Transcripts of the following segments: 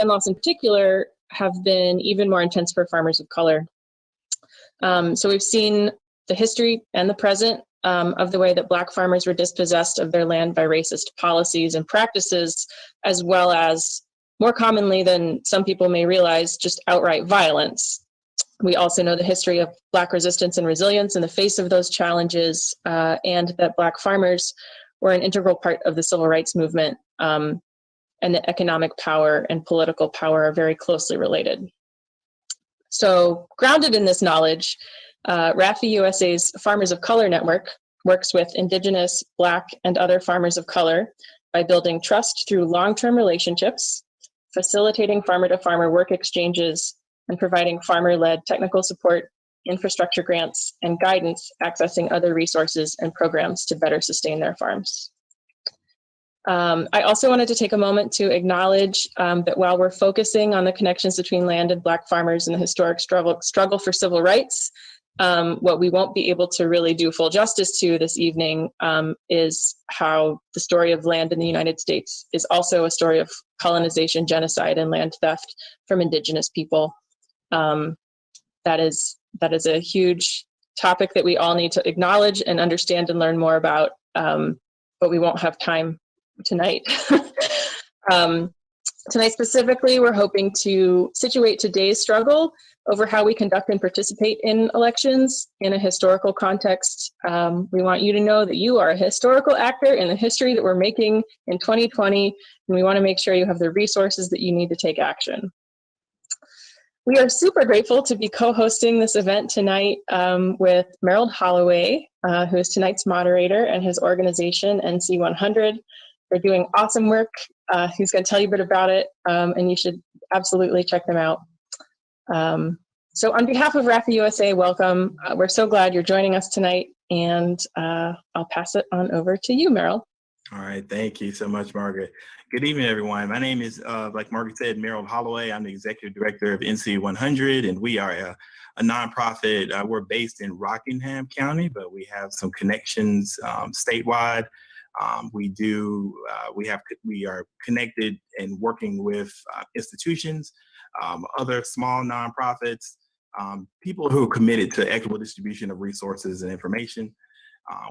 loss in particular have been even more intense for farmers of color. So we've seen the history and the present of the way that Black farmers were dispossessed of their land by racist policies and practices, as well as, more commonly than some people may realize, just outright violence. We also know the history of Black resistance and resilience in the face of those challenges, and that Black farmers were an integral part of the civil rights movement, and that economic power and political power are very closely related. So, grounded in this knowledge, RAFI-USA's Farmers of Color Network works with Indigenous, Black, and other farmers of color by building trust through long-term relationships, facilitating farmer-to-farmer work exchanges, and providing farmer-led technical support, infrastructure grants, and guidance accessing other resources and programs to better sustain their farms. I also wanted to take a moment to acknowledge that while we're focusing on the connections between land and Black farmers and the historic struggle for civil rights, what we won't be able to really do full justice to this evening is how the story of land in the United States is also a story of colonization, genocide, and land theft from Indigenous people. That is a huge topic that we all need to acknowledge and understand and learn more about, but we won't have time tonight. Tonight specifically, we're hoping to situate today's struggle over how we conduct and participate in elections in a historical context. We want you to know that you are a historical actor in the history that we're making in 2020, and we want to make sure you have the resources that you need to take action. We are super grateful to be co-hosting this event tonight with Merrill Holloway, who is tonight's moderator, and his organization, NC100. They're doing awesome work. He's going to tell you a bit about it, and you should absolutely check them out. So on behalf of RAFI-USA, welcome. We're so glad you're joining us tonight, and I'll pass it on over to you, Merrill. All right, thank you so much, Margaret. Good evening, everyone. My name is, like Margaret said, Merrill Holloway. I'm the executive director of NC100, and we are a nonprofit. We're based in Rockingham County, but we have some connections statewide. We are connected and working with institutions, other small nonprofits, people who are committed to equitable distribution of resources and information.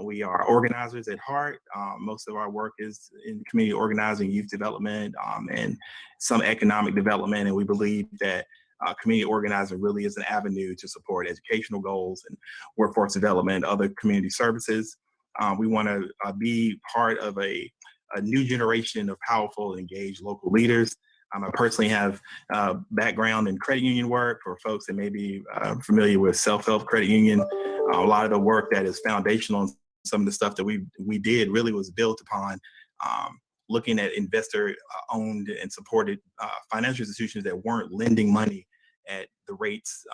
We are organizers at heart. Most of our work is in community organizing, youth development, and some economic development. And we believe that community organizing really is an avenue to support educational goals and workforce development, other community services. We want to be part of a new generation of powerful and engaged local leaders. I personally have background in credit union work. For folks that may be familiar with self-help credit union, a lot of the work that is foundational and some of the stuff that we did really was built upon looking at investor-owned and supported financial institutions that weren't lending money at the rates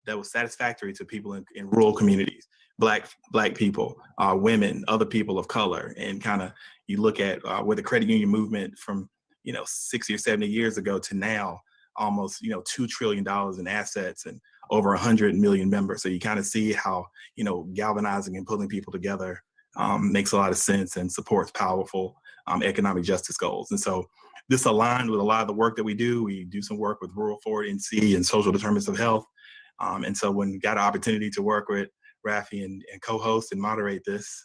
that was satisfactory to people in rural communities, Black people, women, other people of color, and kind of you look at where the credit union movement from 60 or 70 years ago to now, almost $2 trillion in assets and over 100 million members. So you kind of see how galvanizing and pulling people together makes a lot of sense and supports powerful economic justice goals. And so this aligned with a lot of the work that we do. We do some work with Rural Forward NC and social determinants of health. And so when we got an opportunity to work with RAFI and co-host and moderate this,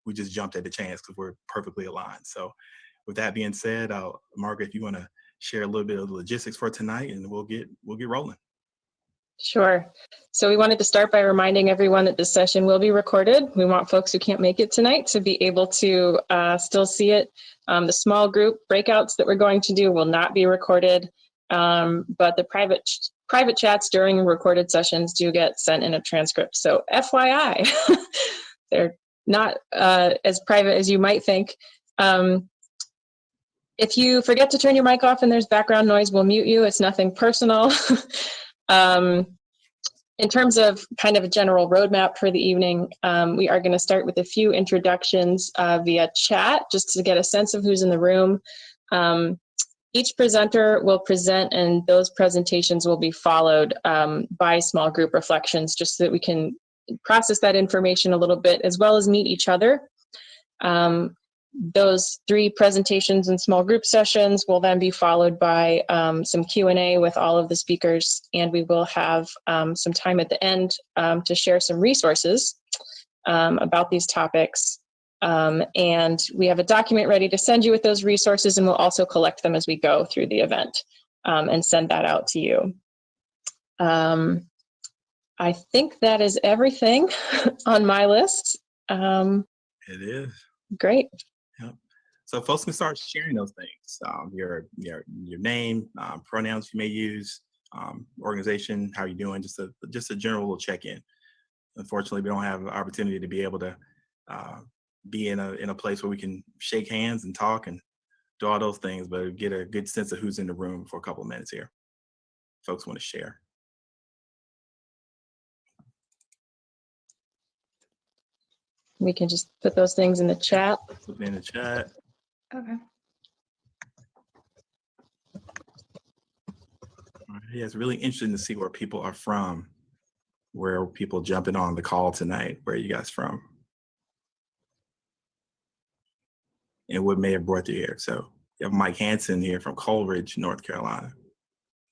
we just jumped at the chance because we're perfectly aligned. So with that being said, Margaret, if you want to share a little bit of the logistics for tonight, and we'll get rolling. Sure. So we wanted to start by reminding everyone that this session will be recorded. We want folks who can't make it tonight to be able to still see it. The small group breakouts that we're going to do will not be recorded, but the private chats during recorded sessions do get sent in a transcript. So FYI, they're not as private as you might think. If you forget to turn your mic off and there's background noise, we'll mute you. It's nothing personal. In terms of kind of a general roadmap for the evening, we are going to start with a few introductions via chat, just to get a sense of who's in the room. Each presenter will present, and those presentations will be followed by small group reflections, just so that we can process that information a little bit, as well as meet each other. those 3 presentations and small group sessions will then be followed by some Q&A with all of the speakers, and we will have some time at the end to share some resources about these topics. And we have a document ready to send you with those resources, and we'll also collect them as we go through the event and send that out to you. I think that is everything on my list. It is. Great. Yep. So folks can start sharing those things. Your name, pronouns you may use, organization, how you doing, just a general little check-in. Unfortunately, we don't have an opportunity to be able to be in a place where we can shake hands and talk and do all those things, but get a good sense of who's in the room for a couple of minutes here. Folks want to share. We can just put those things in the chat. Put it in the chat. Okay. Yeah, it's really interesting to see where people are from, where people jumping on the call tonight. Where are you guys from? And what may have brought you here. So you have Mike Hansen here from Coleridge, North Carolina,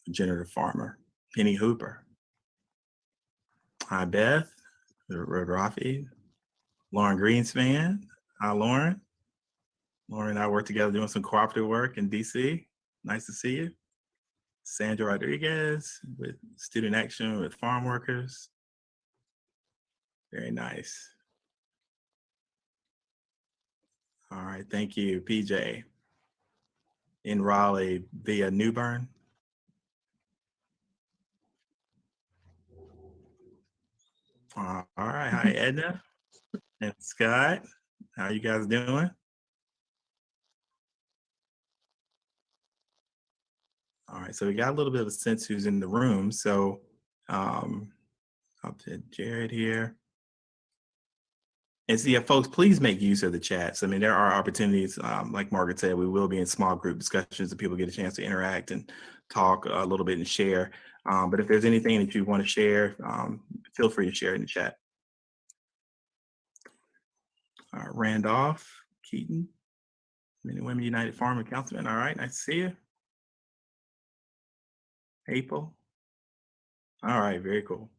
regenerative farmer. Penny Hooper. Hi, Beth. Rafi. Lauren Greenspan. Hi, Lauren. Lauren and I work together doing some cooperative work in DC. Nice to see you. Sandra Rodriguez with Student Action with farm workers. Very nice. All right, thank you, PJ. In Raleigh via New Bern. All right, hi Edna and Scott. How you guys doing? All right, so we got a little bit of a sense who's in the room. So I'll put Jared here. And so yeah, folks, please make use of the chats. I mean, there are opportunities, like Margaret said, we will be in small group discussions that people get a chance to interact and talk a little bit and share. But if there's anything that you want to share, feel free to share in the chat. Randolph Keaton, Men and Women United Farmer Councilman. All right, nice to see you. April. All right, very cool.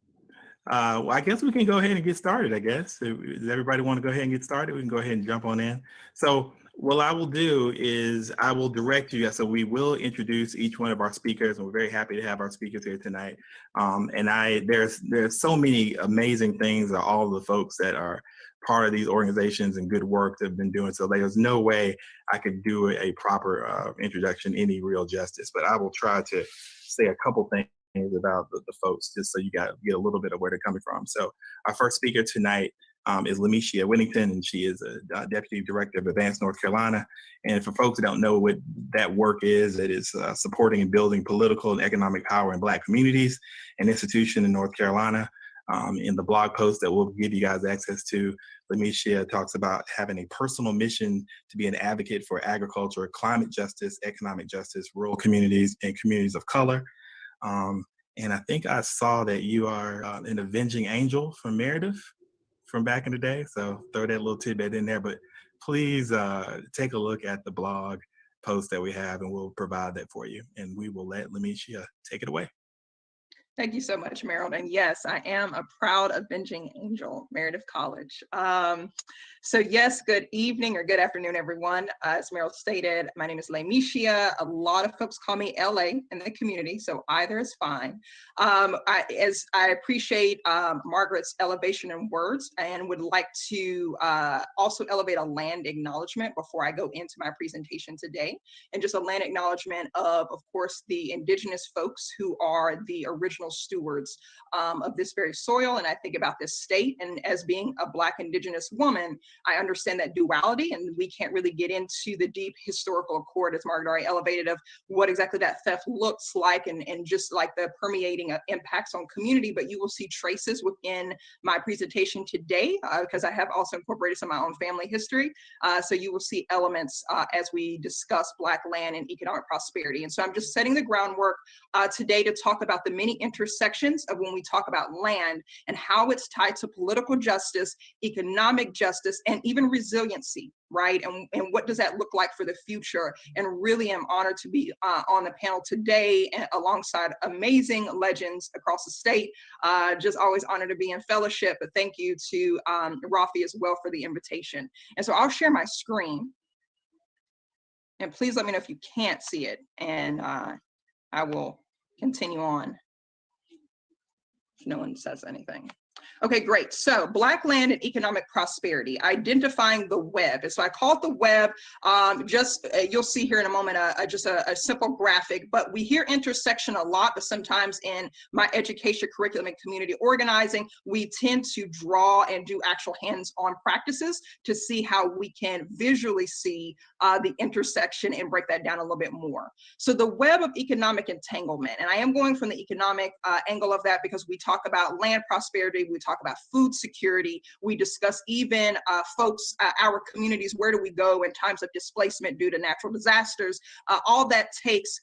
Well, I guess we can go ahead and get started, I guess. Does everybody want to go ahead and get started? We can go ahead and jump on in. So what I will do is I will direct you. So we will introduce each one of our speakers, and we're very happy to have our speakers here tonight. And there's so many amazing things that all of the folks that are part of these organizations and good work that have been doing. So there's no way I could do a proper introduction any real justice, but I will try to say a couple things about the folks, just so you get a little bit of where they're coming from. So our first speaker tonight is Lemishia Whittington, and she is a Deputy Director of Advanced North Carolina. And for folks who don't know what that work is, it is supporting and building political and economic power in Black communities and institutions in North Carolina. In the blog post that we'll give you guys access to, Lemishia talks about having a personal mission to be an advocate for agriculture, climate justice, economic justice, rural communities, and communities of color. And I think I saw that you are an avenging angel from Meredith from back in the day. So throw that little tidbit in there, but please take a look at the blog post that we have, and we'll provide that for you. And we will let Lemishia take it away. Thank you so much, Merrill. And yes, I am a proud avenging angel, Meredith College. So yes, good evening or good afternoon, everyone. As Merrill stated, my name is Lemishia. A lot of folks call me LA in the community, so either is fine. I appreciate Margaret's elevation in words, and would like to also elevate a land acknowledgement before I go into my presentation today. And just a land acknowledgement of course, the indigenous folks who are the original stewards of this very soil. And I think about this state, and as being a Black indigenous woman, I understand that duality, and we can't really get into the deep historical accord, as Margaret already elevated, of what exactly that theft looks like, and just like the permeating impacts on community. But you will see traces within my presentation today, because I have also incorporated some of my own family history. So you will see elements as we discuss Black land and economic prosperity. And so I'm just setting the groundwork today to talk about the many intersections of when we talk about land and how it's tied to political justice, economic justice, and even resiliency, right? And what does that look like for the future? And really am honored to be on the panel today and alongside amazing legends across the state. Just always honored to be in fellowship, but thank you to RAFI as well for the invitation. And so I'll share my screen. And please let me know if you can't see it, and I will continue on if no one says anything. Okay, great. So Black land and economic prosperity, identifying the web. And so I call it the web. You'll see here in a moment just a simple graphic, but we hear intersection a lot, but sometimes in my education, curriculum, and community organizing, we tend to draw and do actual hands-on practices to see how we can visually see the intersection and break that down a little bit more. So the web of economic entanglement, and I am going from the economic angle of that because we talk about land prosperity, we talk about food security, we discuss even folks, our communities, where do we go in times of displacement due to natural disasters. All that takes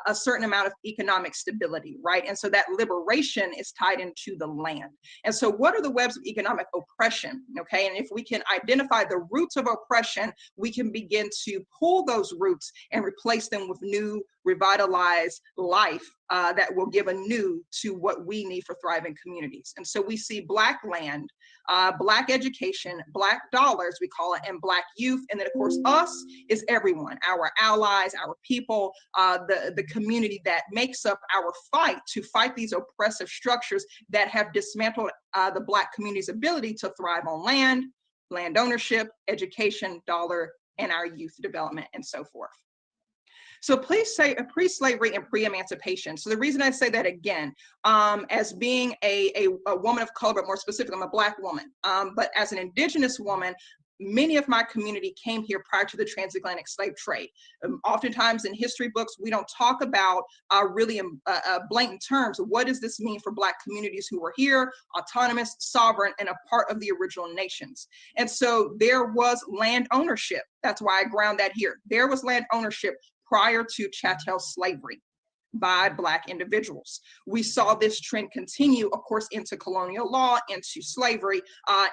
a certain amount of economic stability, right? And so that liberation is tied into the land. And so what are the webs of economic oppression, okay? And if we can identify the roots of oppression, we can begin to pull those roots and replace them with new, revitalized life that will give a new to what we need for thriving communities. And so we see Black land, Black education, Black dollars, we call it, and Black youth. And then of course, us is everyone, our allies, our people, the community that makes up our fight to fight these oppressive structures that have dismantled the Black community's ability to thrive on land, land ownership, education, dollar, and our youth development, and so forth. So please say pre-slavery and pre-emancipation. So the reason I say that again, as being a woman of color, but more specifically, I'm a Black woman, but as an Indigenous woman, many of my community came here prior to the transatlantic slave trade. Oftentimes in history books, we don't talk about really blatant terms. What does this mean for Black communities who were here, autonomous, sovereign, and a part of the original nations? And so there was land ownership. That's why I ground that here. There was land ownership prior to chattel slavery by Black individuals. We saw this trend continue, of course, into colonial law, into slavery.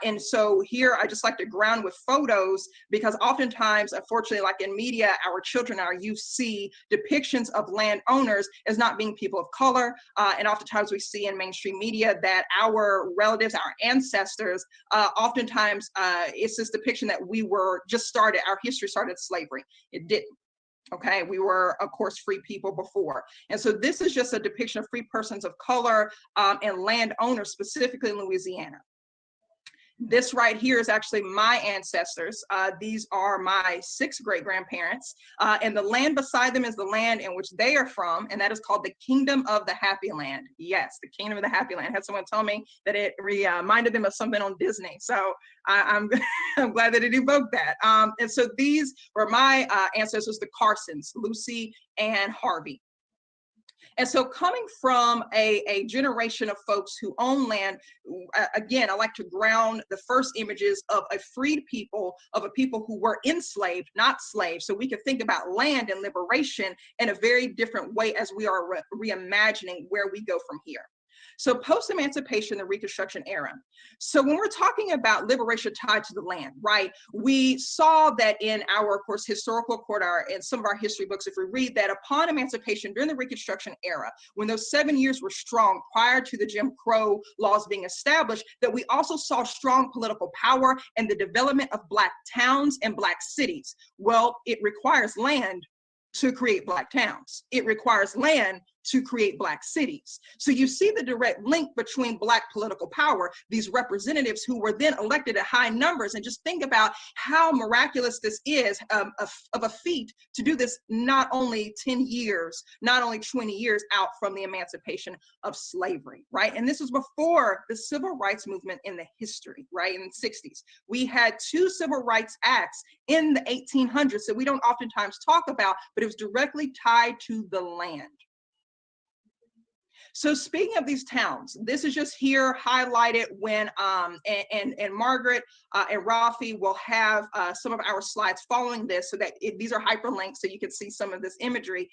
And so here, I just like to ground with photos because oftentimes, unfortunately, like in media, our children, our youth see depictions of landowners as not being people of color. And oftentimes we see in mainstream media that our relatives, our ancestors, oftentimes it's this depiction that we were just started, our history started slavery. It didn't. Okay, we were, of course, free people before. And so this is just a depiction of free persons of color and landowners, specifically in Louisiana. This right here is actually my ancestors. These are my 6 great-grandparents. And the land beside them is the land in which they are from, and that is called the Kingdom of the Happy Land. Yes, the Kingdom of the Happy Land. I had someone tell me that it reminded them of something on Disney. So I'm glad that it evoked that. And so these were my ancestors, the Carsons, Lucy and Harvey. And so coming from a generation of folks who own land, again, I like to ground the first images of a freed people, of a people who were enslaved, not slaves. So we can think about land and liberation in a very different way as we are reimagining where we go from here. So post-emancipation, the Reconstruction era. So when we're talking about liberation tied to the land, right, we saw that in our, of course, historical record, in some of our history books, if we read that upon emancipation during the Reconstruction era, when those 7 years were strong prior to the Jim Crow laws being established, that we also saw strong political power and the development of Black towns and Black cities. Well, it requires land to create Black towns. It requires land to create Black cities. So you see the direct link between Black political power, these representatives who were then elected at high numbers, and just think about how miraculous this is of a feat to do this not only 10 years, not only 20 years out from the emancipation of slavery, right? And this was before the civil rights movement in the history, right, in the 60s. We had 2 civil rights acts in the 1800s that we don't oftentimes talk about, but it was directly tied to the land. So speaking of these towns, this is just here highlighted when, and Margaret and Rafi will have some of our slides following this so that these are hyperlinked so you can see some of this imagery.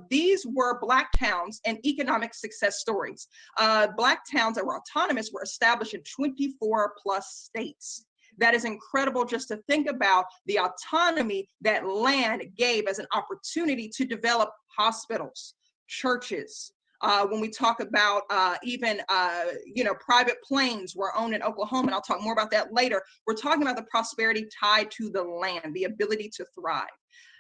These were Black towns and economic success stories. Black towns that were autonomous were established in 24 plus states. That is incredible just to think about the autonomy that land gave as an opportunity to develop hospitals, churches. When we talk about even, private planes were owned in Oklahoma, and I'll talk more about that later. We're talking about the prosperity tied to the land, the ability to thrive.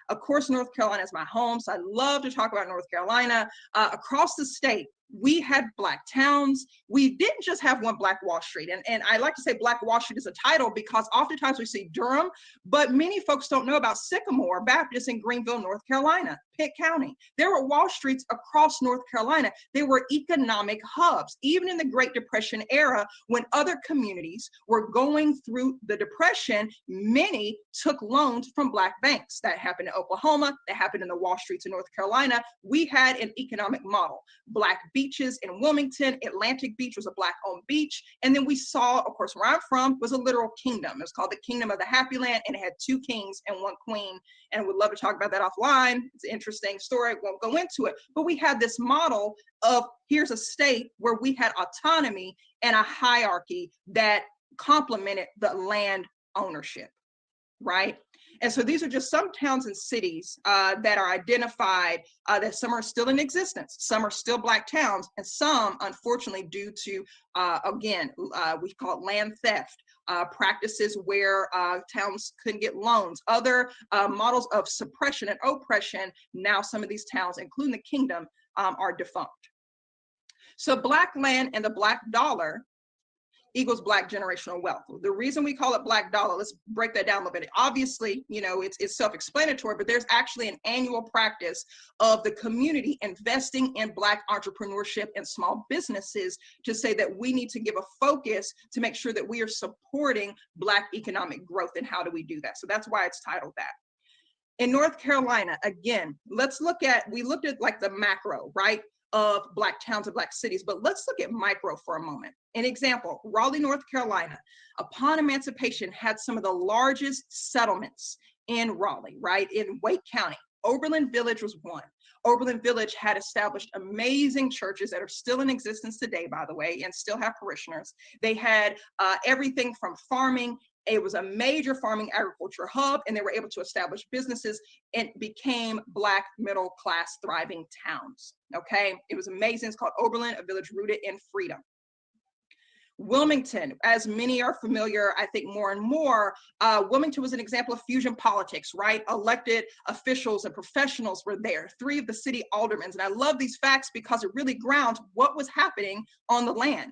Of course, North Carolina is my home, so I love to talk about North Carolina. Across the state, we had Black towns. We didn't just have one Black Wall Street. And I like to say Black Wall Street is a title because oftentimes we see Durham, but many folks don't know about Sycamore Baptist in Greenville, North Carolina, Pitt County. There were Wall Streets across North Carolina. They were economic hubs. Even in the Great Depression era, when other communities were going through the Depression, many took loans from Black banks. That happened in Oklahoma. That happened in the Wall Streets of North Carolina. We had an economic model. Black beaches in Wilmington, Atlantic Beach was a Black-owned beach. And then we saw, of course, where I'm from was a literal kingdom. It was called the Kingdom of the Happy Land, and it had 2 kings and 1 queen. And we'd love to talk about that offline. It's an interesting story. Won't go into it. But we had this model of here's a state where we had autonomy and a hierarchy that complemented the land ownership, right? And so these are just some towns and cities that are identified, that some are still in existence, some are still Black towns, and some, unfortunately, due to, again, we call it land theft, practices where towns couldn't get loans, other models of suppression and oppression. Now some of these towns, including the kingdom, are defunct. So Black land and the Black dollar equals Black generational wealth. The reason we call it Black dollar, let's break that down a little bit. Obviously, it's self-explanatory, but there's actually an annual practice of the community investing in Black entrepreneurship and small businesses to say that we need to give a focus to make sure that we are supporting Black economic growth. And how do we do that? So that's why it's titled that. In North Carolina, again, we looked at like the macro, right, of Black towns and Black cities, but let's look at micro for a moment. An example, Raleigh, North Carolina, upon emancipation, had some of the largest settlements in Raleigh, right, in Wake County. Oberlin Village was one. Oberlin Village had established amazing churches that are still in existence today, by the way, and still have parishioners. They had everything from farming. It was a major farming agriculture hub, and they were able to establish businesses and became Black middle class thriving towns. Okay, it was amazing. It's called Oberlin, a village rooted in freedom. Wilmington, as many are familiar, I think more and more, Wilmington was an example of fusion politics, right? Elected officials and professionals were there, 3 of the city aldermen. And I love these facts because it really grounds what was happening on the land.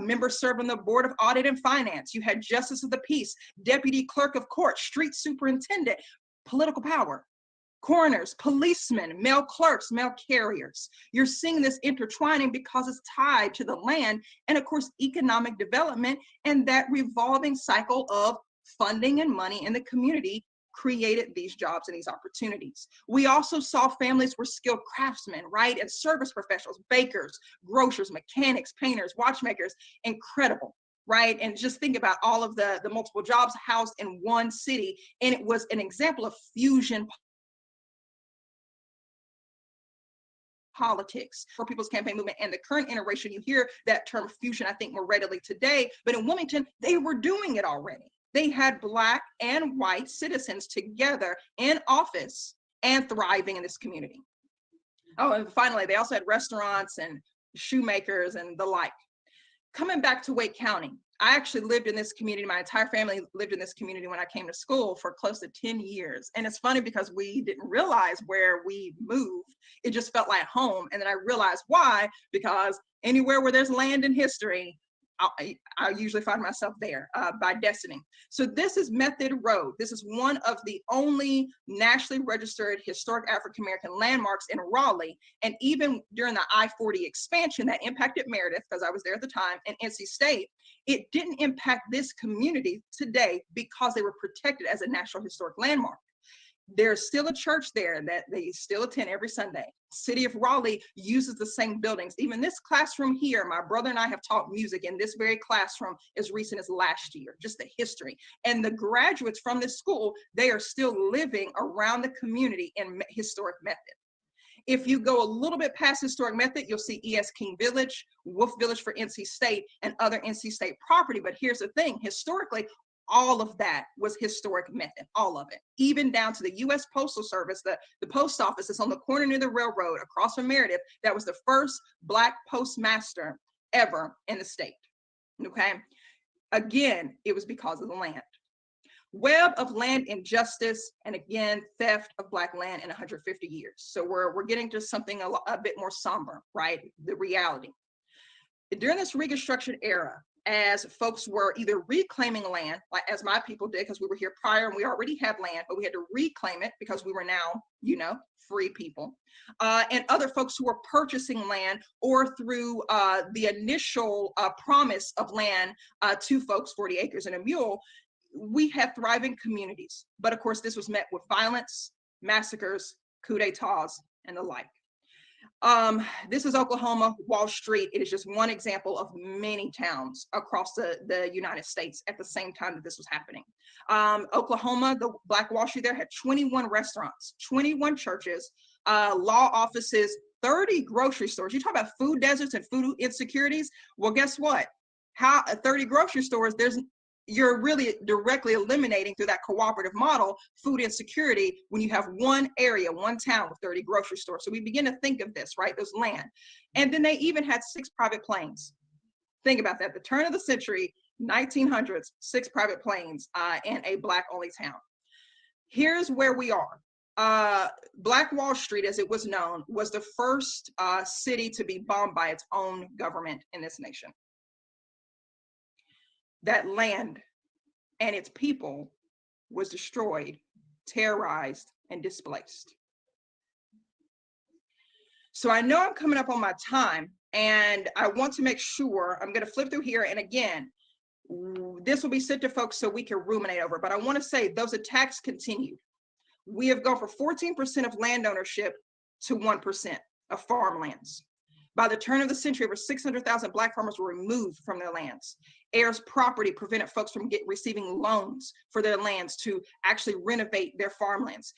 Members served on the Board of Audit and Finance. You had Justice of the Peace, Deputy Clerk of Court, Street Superintendent, political power. Coroners, policemen, mail clerks, mail carriers. You're seeing this intertwining because it's tied to the land and, of course, economic development, and that revolving cycle of funding and money in the community created these jobs and these opportunities. We also saw families were skilled craftsmen, right, and service professionals, bakers, grocers, mechanics, painters, watchmakers. Incredible. Right? And just think about all of the multiple jobs housed in one city. And it was an example of fusion politics for People's Campaign Movement and the current iteration. You hear that term fusion, I think, more readily today, but in Wilmington, they were doing it already. They had Black and white citizens together in office and thriving in this community. Oh, and finally, they also had restaurants and shoemakers and the like. Coming back to Wake County, I actually lived in this community. My entire family lived in this community when I came to school for close to 10 years. And it's funny because we didn't realize where we moved. It just felt like home. And then I realized why, because anywhere where there's land in history, I usually find myself there by destiny. So this is Method Road. This is one of the only nationally registered historic African-American landmarks in Raleigh. And even during the I-40 expansion that impacted Meredith, because I was there at the time, and NC State, it didn't impact this community today because they were protected as a National Historic Landmark. There's still a church there that they still attend every Sunday. City of Raleigh uses the same buildings. Even this classroom here, my brother and I have taught music in this very classroom as recent as last year, just the history. And the graduates from this school, they are still living around the community in historic method. If you go a little bit past historic method, you'll see E.S. King Village, Wolf Village for NC State, and other NC State property. But here's the thing, historically, all of that was historic method, all of it, even down to the U.S. Postal Service, the post office is on the corner near the railroad across from Meredith. That was the first Black postmaster ever in the state, okay? Again, it was because of the land. Web of land injustice, and again, theft of Black land in 150 years. So we're getting to something a bit more somber, right? The reality. During this Reconstruction era, as folks were either reclaiming land, like as my people did, because we were here prior and we already had land, but we had to reclaim it because we were now, you know, free people. And other folks who were purchasing land or through the initial promise of land to folks, 40 acres and a mule, we had thriving communities. But of course, this was met with violence, massacres, coups d'etats, and the like. This is Oklahoma, Wall Street. It is just one example of many towns across the United States at the same time that this was happening. Oklahoma, the Black Wall Street there had 21 restaurants, 21 churches, law offices, 30 grocery stores. You talk about food deserts and food insecurities. Well, guess what? 30 grocery stores, you're really directly eliminating through that cooperative model food insecurity when you have one area, one town with 30 grocery stores. So we begin to think of this, right? There's land. And then they even had 6 private planes. Think about that. The turn of the century, 1900s, 6 private planes in a Black only town. Here's where we are. Black Wall Street, as it was known, was the first city to be bombed by its own government in this nation. That land and its people was destroyed, terrorized, and displaced. So I know I'm coming up on my time, and I want to make sure, I'm going to flip through here, and again, this will be sent to folks so we can ruminate over, but I want to say those attacks continued. We have gone from 14% of land ownership to 1% of farmlands. By the turn of the century, over 600,000 Black farmers were removed from their lands. Heirs property prevented folks from receiving loans for their lands to actually renovate their farmlands.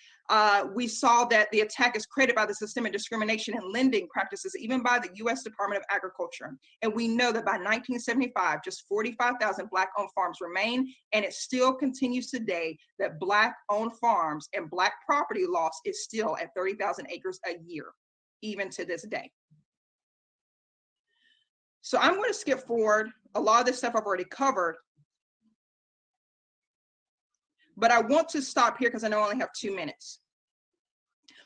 We saw that the attack is created by the systemic discrimination and lending practices, even by the U.S. Department of Agriculture. And we know that by 1975, just 45,000 Black-owned farms remain, and it still continues today that Black-owned farms and Black property loss is still at 30,000 acres a year, even to this day. So I'm going to skip forward. A lot of this stuff I've already covered, but I want to stop here because I know I only have 2 minutes.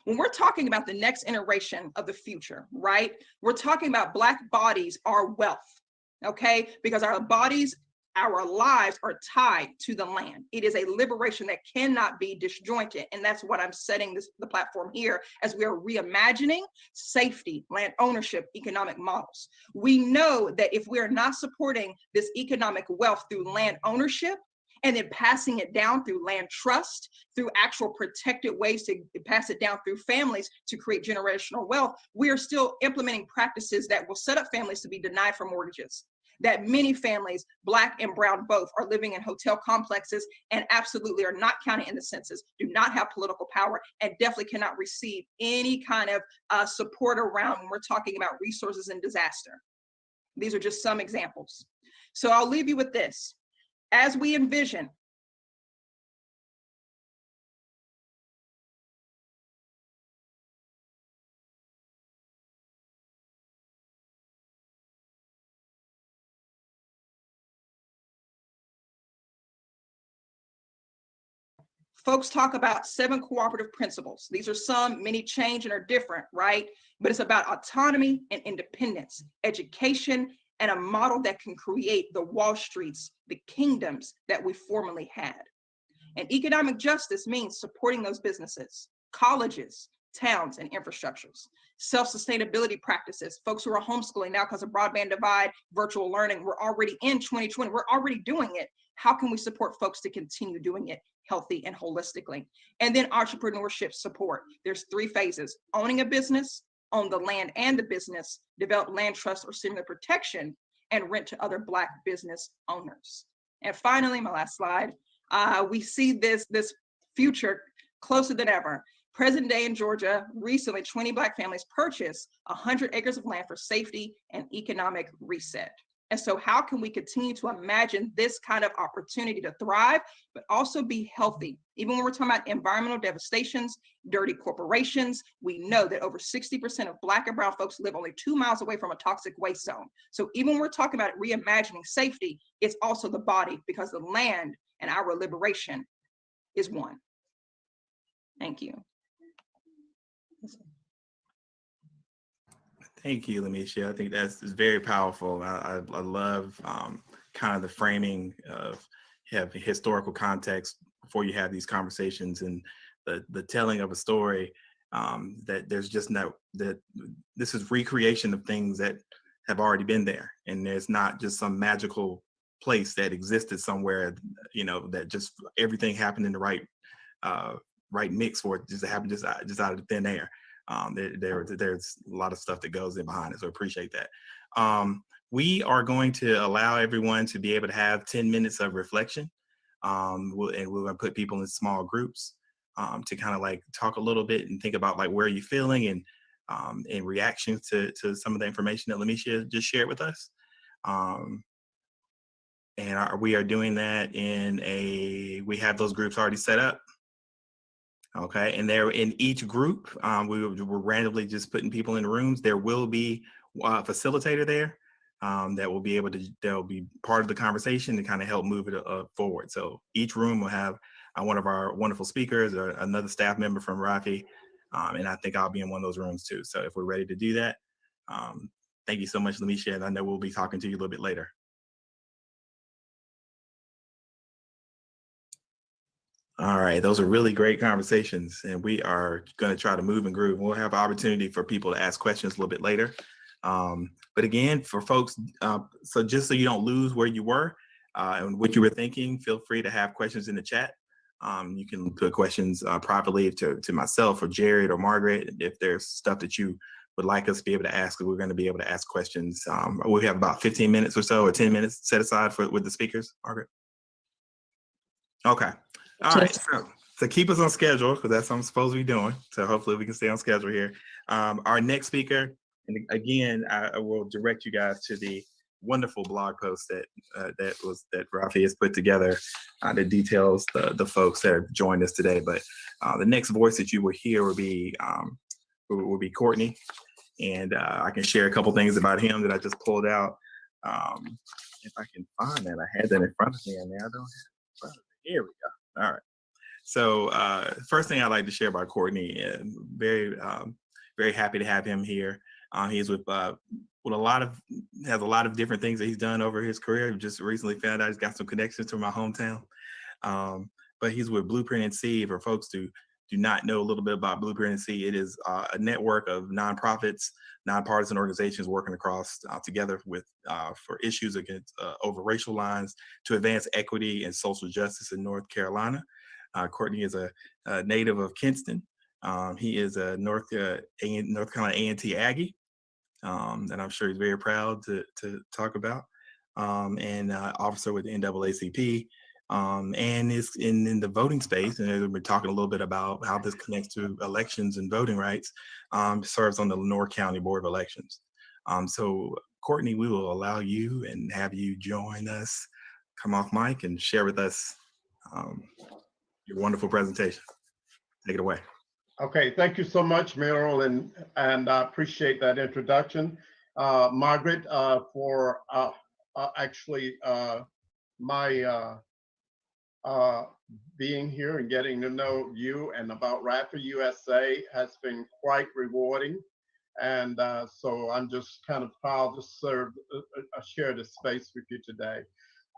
When we're talking about the next iteration of the future, right? We're talking about Black bodies are wealth, okay? Because our bodies, our lives are tied to the land. It is a liberation that cannot be disjointed. And that's what I'm setting the platform here as we are reimagining safety, land ownership, economic models. We know that if we are not supporting this economic wealth through land ownership, and then passing it down through land trust, through actual protected ways to pass it down through families to create generational wealth, we are still implementing practices that will set up families to be denied for mortgages. That many families, Black and brown both, are living in hotel complexes and absolutely are not counted in the census, do not have political power, and definitely cannot receive any kind of support around when we're talking about resources and disaster. These are just some examples. So I'll leave you with this. As we envision folks talk about 7 cooperative principles. These are some, many change and are different, right? But it's about autonomy and independence, education, and a model that can create the Wall Streets, the kingdoms that we formerly had. And economic justice means supporting those businesses, colleges, towns, and infrastructures. Self-sustainability practices, folks who are homeschooling now because of broadband divide, virtual learning, we're already in 2020, we're already doing it. How can we support folks to continue doing it? healthy, and holistically. And then entrepreneurship support. There's 3 phases: owning a business, own the land and the business, develop land trust or similar protection, and rent to other Black business owners. And finally, my last slide, we see this future closer than ever. Present day in Georgia, recently 20 Black families purchased 100 acres of land for safety and economic reset. And so how can we continue to imagine this kind of opportunity to thrive, but also be healthy? Even when we're talking about environmental devastations, dirty corporations, we know that over 60% of Black and brown folks live only 2 miles away from a toxic waste zone. So even when we're talking about reimagining safety, it's also the body, because the land and our liberation is one. Thank you. Thank you, Lamisha. I think that's very powerful. I love kind of the framing of historical context before you have these conversations, and the telling of a story, that there's just that this is recreation of things that have already been there, and there's not just some magical place that existed somewhere, that just everything happened in the right mix for it just to happen just out of the thin air. There's a lot of stuff that goes in behind it, so appreciate that. We are going to allow everyone to be able to have 10 minutes of reflection, and we're going to put people in small groups to kind of like talk a little bit and think about like where you're feeling and in reaction to some of the information that Lamisha just shared with us. And we are doing that we have those groups already set up. Okay, and they're in each group. We're randomly just putting people in rooms. There will be a facilitator there that will be part of the conversation to kind of help move it forward. So each room will have one of our wonderful speakers or another staff member from RAFI, and I think I'll be in one of those rooms too. So if we're ready to do that, thank you so much, Lamisha, and I know we'll be talking to you a little bit later. All right, those are really great conversations, and we are going to try to move and groove. We'll have opportunity for people to ask questions a little bit later. But again, for folks, so just so you don't lose where you were and what you were thinking, feel free to have questions in the chat. You can put questions privately to myself or Jared or Margaret if there's stuff that you would like us to be able to ask. We're going to be able to ask questions. We have about 15 minutes or so, or 10 minutes set aside with the speakers, Margaret. Okay. All right, so keep us on schedule, because that's what I'm supposed to be doing. So hopefully we can stay on schedule here. Our next speaker, and again, I will direct you guys to the wonderful blog post that RAFI has put together that details the folks that have joined us today. But the next voice that you will hear will be Courtney, and I can share a couple things about him that I just pulled out. If I can find that, I had that in front of me, and now I don't have it in front of me. Here we go. All right. So first thing I'd like to share about Courtney, very happy to have him here. He's has a lot of different things that he's done over his career. Just recently found out he's got some connections to my hometown. But he's with Blueprint NC. For folks who do not know a little bit about Blueprint NC, it is a network of nonprofits, nonpartisan organizations working across together with for issues against over racial lines to advance equity and social justice in North Carolina. Courtney is a native of Kinston. He is a North Carolina A&T Aggie, that I'm sure he's very proud to talk about, and officer with the NAACP, and is in the voting space. And we're talking a little bit about how this connects to elections and voting rights. Serves on the Lenore County Board of Elections. So Courtney, we will allow you and have you join us, come off mic and share with us your wonderful presentation. Take it away. Okay, thank you so much, Merrill, and I appreciate that introduction. Margaret, for actually my being here and getting to know you and about RAFI-USA has been quite rewarding. And so I'm just kind of proud to share this space with you today.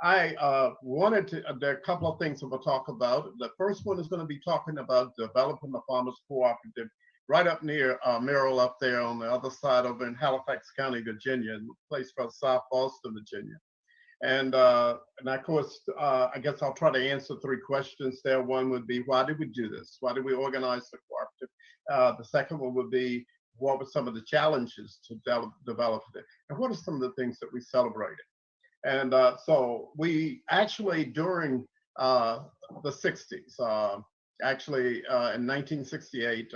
I wanted to, there are a couple of things that we'll talk about. The first one is going to be talking about developing the Farmers Cooperative right up near Merrill, up there on the other side over in Halifax County, Virginia, a place called South Boston, Virginia. And of course, I guess I'll try to answer three questions there. One would be, why did we do this? Why did we organize the cooperative? The second one would be, what were some of the challenges to develop it? And what are some of the things that we celebrated? And so we actually, during the 60s, actually in 1968,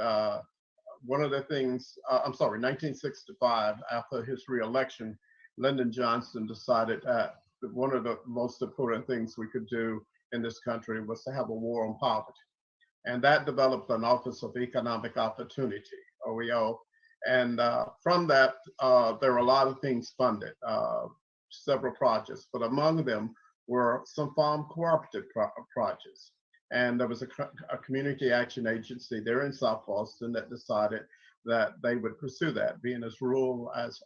one of the things, 1965, after his reelection, Lyndon Johnson decided that one of the most important things we could do in this country was to have a war on poverty. And that developed an Office of Economic Opportunity, OEO. And from that, there were a lot of things funded, several projects, but among them were some farm cooperative projects. And there was a community action agency there in South Boston that decided that they would pursue that. Being as rural as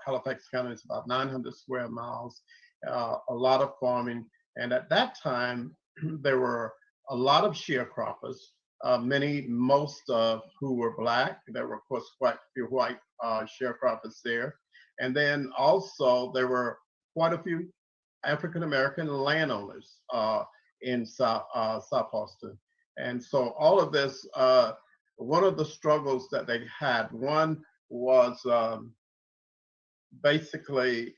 Halifax County is about 900 square miles, a lot of farming. And at that time, there were a lot of sharecroppers, most who were Black. There were, of course, quite a few white sharecroppers there. And then also there were quite a few African-American landowners in South Boston. And so all of this, one of the struggles that they had, one was basically,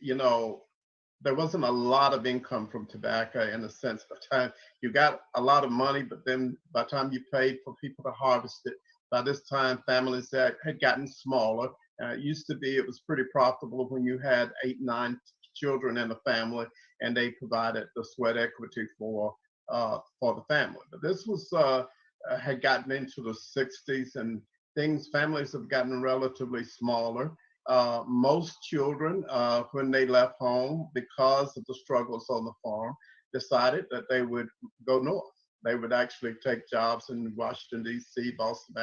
there wasn't a lot of income from tobacco in a sense. By the time you got a lot of money, but then by the time you paid for people to harvest it, by this time families that had gotten smaller. It used to be, it was pretty profitable when you had 8, 9 children in the family, and they provided the sweat equity for the family. But this was had gotten into the 60s, and families have gotten relatively smaller. Most children, when they left home, because of the struggles on the farm, decided that they would go north. They would actually take jobs in Washington, D.C., Boston,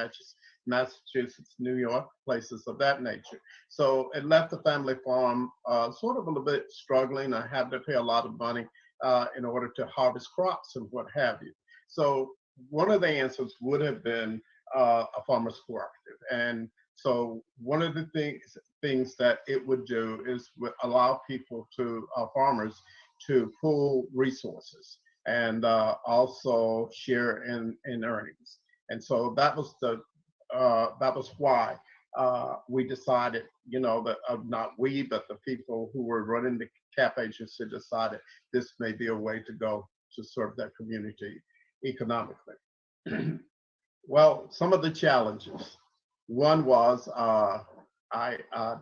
Massachusetts, New York, places of that nature. So it left the family farm sort of a little bit struggling. I had to pay a lot of money in order to harvest crops and what have you. So one of the answers would have been a farmers cooperative. And so one of the things that it would do is allow people farmers to pool resources and also share in earnings. And so that was why we decided, that not we, but the people who were running the CAP agency decided this may be a way to go to serve that community economically. Well, some of the challenges. One was I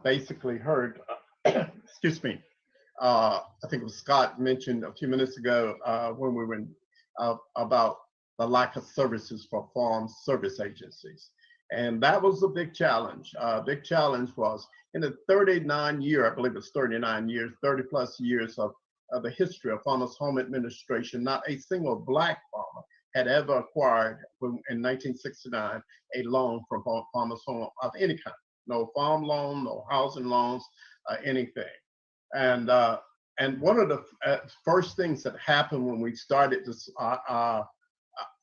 basically heard, excuse me, I think it was Scott mentioned a few minutes ago when we were about the lack of services for farm service agencies. And that was a big challenge. Big challenge was in the 39 years, 30 plus years of the history of Farmers Home Administration, not a single Black farmer had ever acquired in 1969 a loan from Farmers Home of any kind. No farm loan, no housing loans, anything. And one of the first things that happened when we started this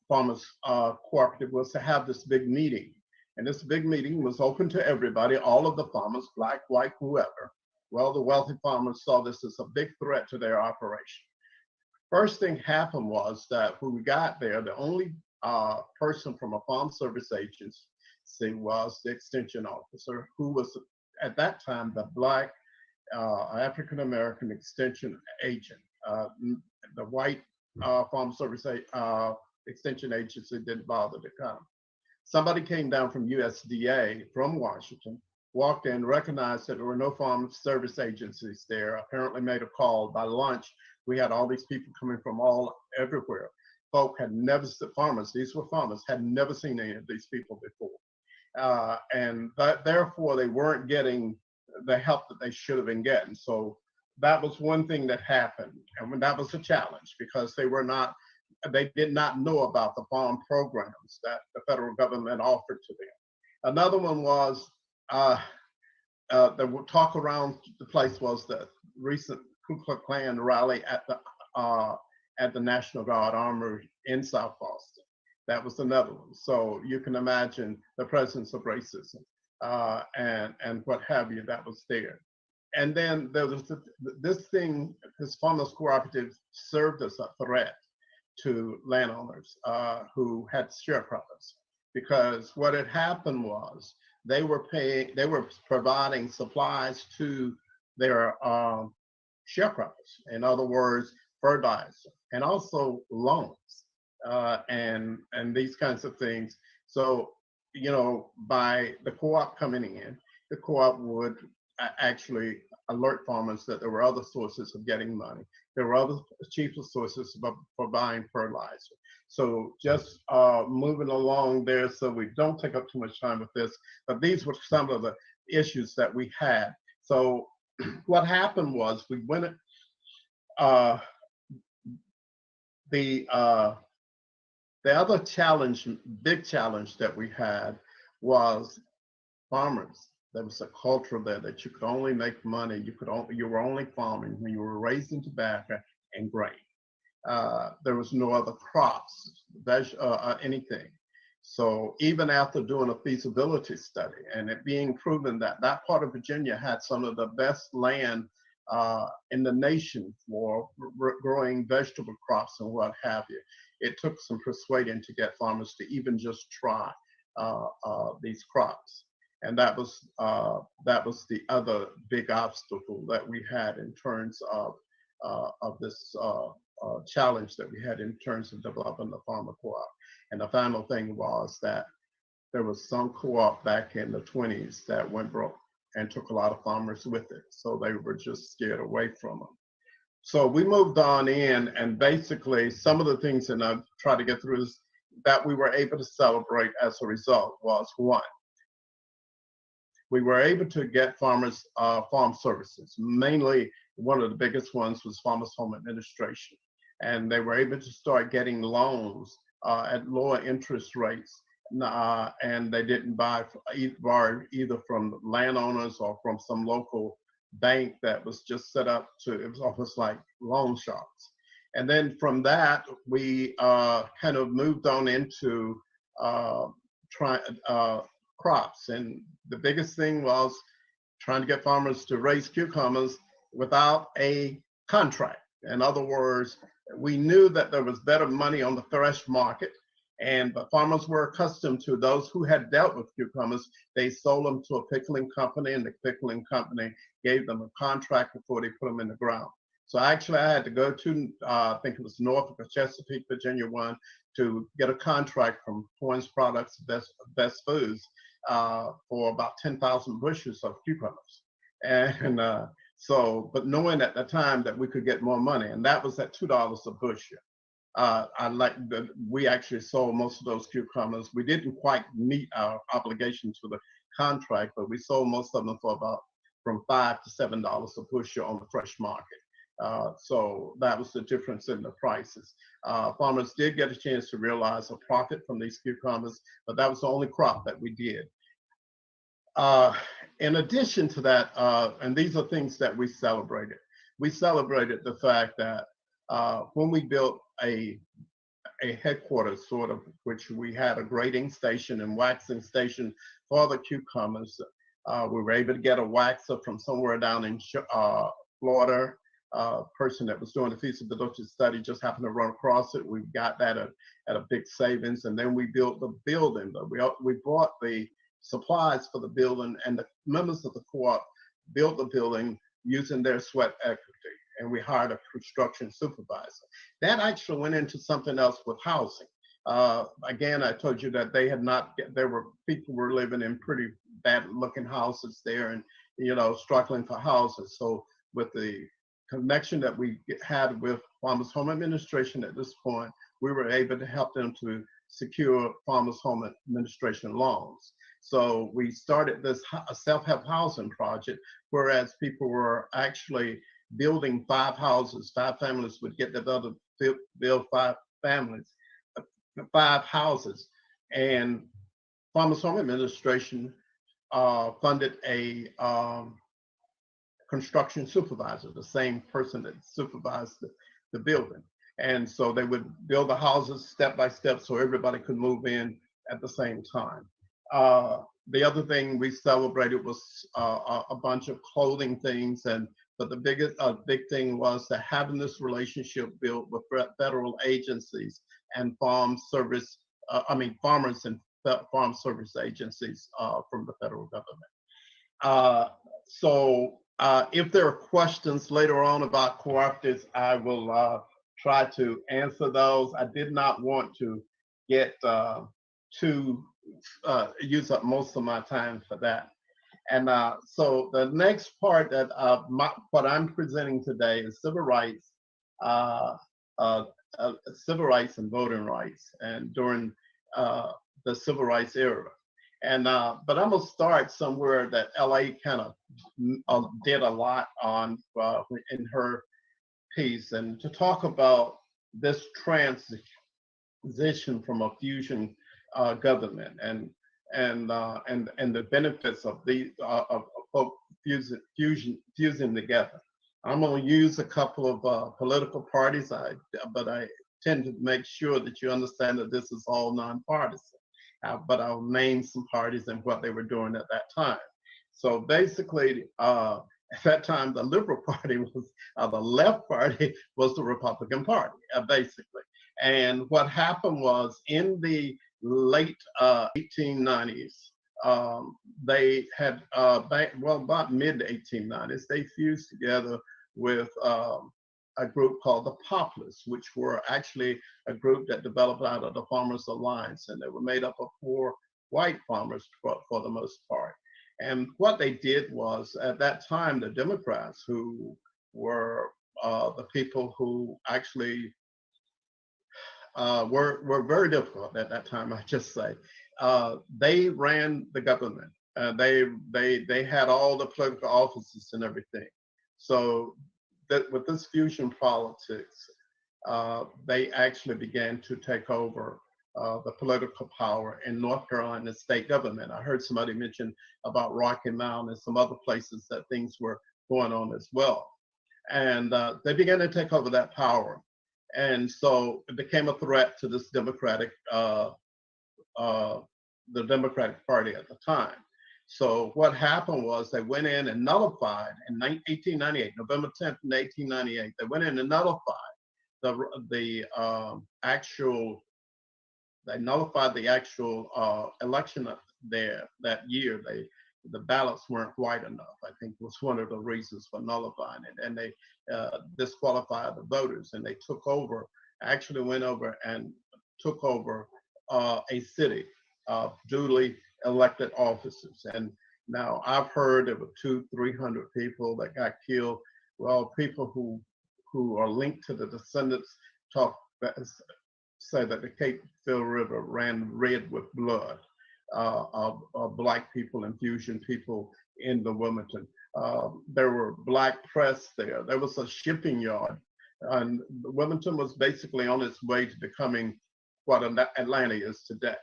Farmers Cooperative was to have this big meeting. And this big meeting was open to everybody, all of the farmers, Black, white, whoever. Well, the wealthy farmers saw this as a big threat to their operation. First thing happened was that when we got there, the only person from a farm service agency was the extension officer, who was at that time the Black African-American extension agent. The white farm service extension agency didn't bother to come. Somebody came down from USDA from Washington, walked in, recognized that there were no farm service agencies there, apparently made a call. By lunch, we had all these people coming from everywhere. Folk had never seen farmers, these were farmers, had never seen any of these people before. And therefore, they weren't getting the help that they should have been getting. So that was one thing that happened. And that was a challenge because they did not know about the farm programs that the federal government offered to them. Another one was the talk around the place was the recent Ku Klux Klan rally at the National Guard Armory in South Boston. That was another one. So you can imagine the presence of racism and what have you that was there. and then there was this farmers cooperative served as a threat to landowners who had sharecroppers, because what had happened was they were providing supplies to their sharecroppers. In other words, fertilizer and also loans and these kinds of things. So, you know, by the co-op coming in, the co-op would actually alert farmers that there were other sources of getting money. There were other cheaper sources for buying fertilizer. So just moving along there so we don't take up too much time with this, but these were some of the issues that we had. So what happened was we went, the other challenge, big challenge that we had was farmers. There was a culture there that you could only make money, you were only farming when you were raising tobacco and grain. There was no other crops, anything. So even after doing a feasibility study and it being proven that that part of Virginia had some of the best land in the nation for growing vegetable crops and what have you, it took some persuading to get farmers to even just try these crops. And that was the other big obstacle that we had in terms of this challenge that we had in terms of developing the farmer co-op. And the final thing was that there was some co-op back in the 20s that went broke and took a lot of farmers with it. So they were just scared away from them. So we moved on in, and basically some of the things, and I've tried to get through this, that we were able to celebrate as a result was, one, we were able to get farmers farm services. Mainly, one of the biggest ones was Farmers Home Administration. And they were able to start getting loans at lower interest rates. And they didn't borrow either from landowners or from some local bank that was just set up it was almost like loan sharks. And then from that, we kind of moved on into crops. And the biggest thing was trying to get farmers to raise cucumbers without a contract. In other words, we knew that there was better money on the thresh market, but farmers were accustomed to those who had dealt with cucumbers. They sold them to a pickling company, and the pickling company gave them a contract before they put them in the ground. So actually, I had to go to, I think it was Norfolk or Chesapeake, Virginia one, to get a contract from Horns Products, Best Foods, for about 10,000 bushels of cucumbers. And but knowing at the time that we could get more money, and that was at $2 a bushel. We actually sold most of those cucumbers. We didn't quite meet our obligation to the contract, but we sold most of them for about from $5 to $7 a bushel on the fresh market. So that was the difference in the prices. Farmers did get a chance to realize a profit from these cucumbers, but that was the only crop that we did. In addition to that, and these are things that we celebrated the fact that when we built a headquarters, sort of, which we had a grading station and waxing station for the cucumbers, we were able to get a waxer from somewhere down in Florida. Person that was doing the feasibility study just happened to run across it. We got that at a big savings, and then we built the building. We bought the supplies for the building, and the members of the co-op built the building using their sweat equity, and we hired a construction supervisor. That actually went into something else with housing. Again, I told you that people were living in pretty bad looking houses there, and struggling for houses. So with the connection that we had with Farmers Home Administration at this point, we were able to help them to secure Farmers Home Administration loans. So we started this self-help housing project, whereas people were actually building 5 houses. 5 families would get together to build 5 houses. And Farmers Home Administration funded a construction supervisor, the same person that supervised the building. And so they would build the houses step by step so everybody could move in at the same time. The other thing we celebrated was a bunch of clothing things, but the big thing was that having this relationship built with federal agencies and farmers and farm service agencies from the federal government. If there are questions later on about cooperatives, I will try to answer those. I did not want to get use up most of my time for that. And so the next part that what I'm presenting today is civil rights and voting rights, and during the civil rights era. And but I'm gonna start somewhere that LA kind of did a lot on in her piece, and to talk about this transition from a fusion government and the benefits of the of fusing together. I'm going to use a couple of political parties, but I tend to make sure that you understand that this is all nonpartisan. But I'll name some parties and what they were doing at that time. So basically, at that time, the Liberal Party was the left party was the Republican Party, basically. And what happened was in the late 1890s, they had, about mid 1890s, they fused together with a group called the Poplars, which were actually a group that developed out of the Farmers Alliance, and they were made up of 4 white farmers for the most part. And what they did was, at that time, the Democrats, who were the people who actually were very difficult at that time, I just say, they ran the government. They had all the political offices and everything. So that with this fusion politics, they actually began to take over the political power in North Carolina state government. I heard somebody mention about Rocky Mount and some other places that things were going on as well. And they began to take over that power. And so it became a threat to this Democratic, the Democratic Party at the time. So what happened was they went in and nullified in 1898, November 10th, 1898, they went in and nullified the actual election there that year. The ballots weren't white enough, I think was one of the reasons for nullifying it. And they disqualified the voters, and they actually went over and took over a city of duly elected officers. And now I've heard there were 200-300 people that got killed. Well, people who are linked to the descendants say that the Cape Fear River ran red with blood of Black people and fusion people in the Wilmington. There were Black press there. There was a shipping yard, and Wilmington was basically on its way to becoming what Atlanta is today.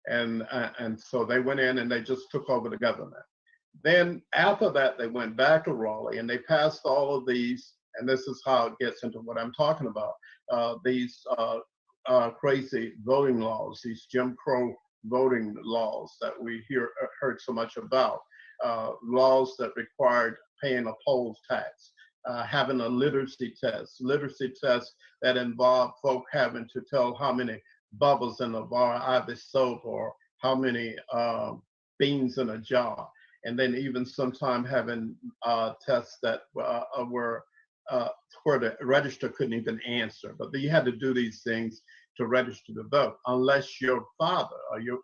And so they went in and they just took over the government. Then after that, they went back to Raleigh and they passed all of these, and this is how it gets into what I'm talking about, these crazy voting laws, these Jim Crow voting laws that we heard so much about, laws that required paying a poll tax, having a literacy test that involved folk having to tell how many bubbles in a bar Ivy soap or how many beans in a jar, and then even sometime having tests that were where the register couldn't even answer, but you had to do these things to register to vote, unless your father or your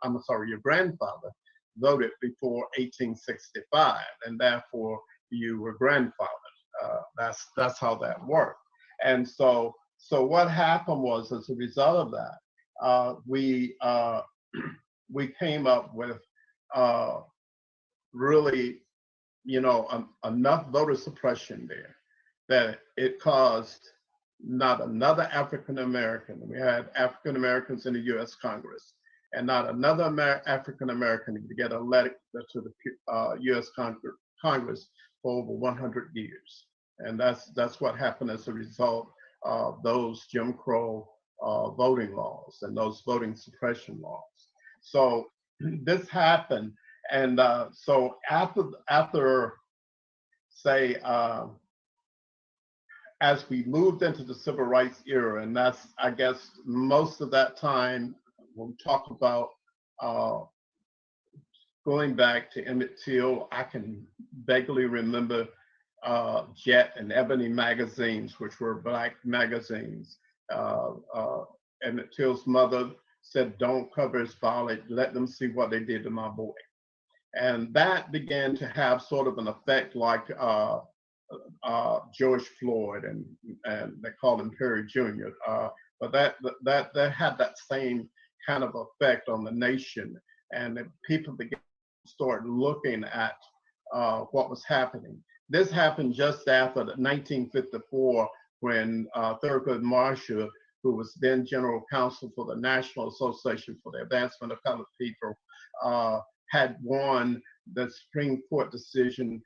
grandfather voted before 1865, and therefore you were grandfathered. That's how that worked. And so what happened was, as a result of that, we came up with really, enough voter suppression there that it caused not another African American. We had African Americans in the U.S. Congress, and not another African American to get elected to the U.S. Congress for over 100 years. And that's what happened as a result of those Jim Crow voting laws and those voting suppression laws. So this happened. And so after say, as we moved into the civil rights era, and that's, I guess, most of that time, when we talk about going back to Emmett Till, I can vaguely remember Jet and Ebony magazines, which were Black magazines. Emmett Till's mother said, "Don't cover his violet, let them see what they did to my boy." And that began to have sort of an effect like George Floyd, and they called him Perry Jr. But that had that same kind of effect on the nation, and people began to start looking at what was happening. This happened just after 1954, when Thurgood Marshall, who was then general counsel for the National Association for the Advancement of Colored People, had won the Supreme Court decision,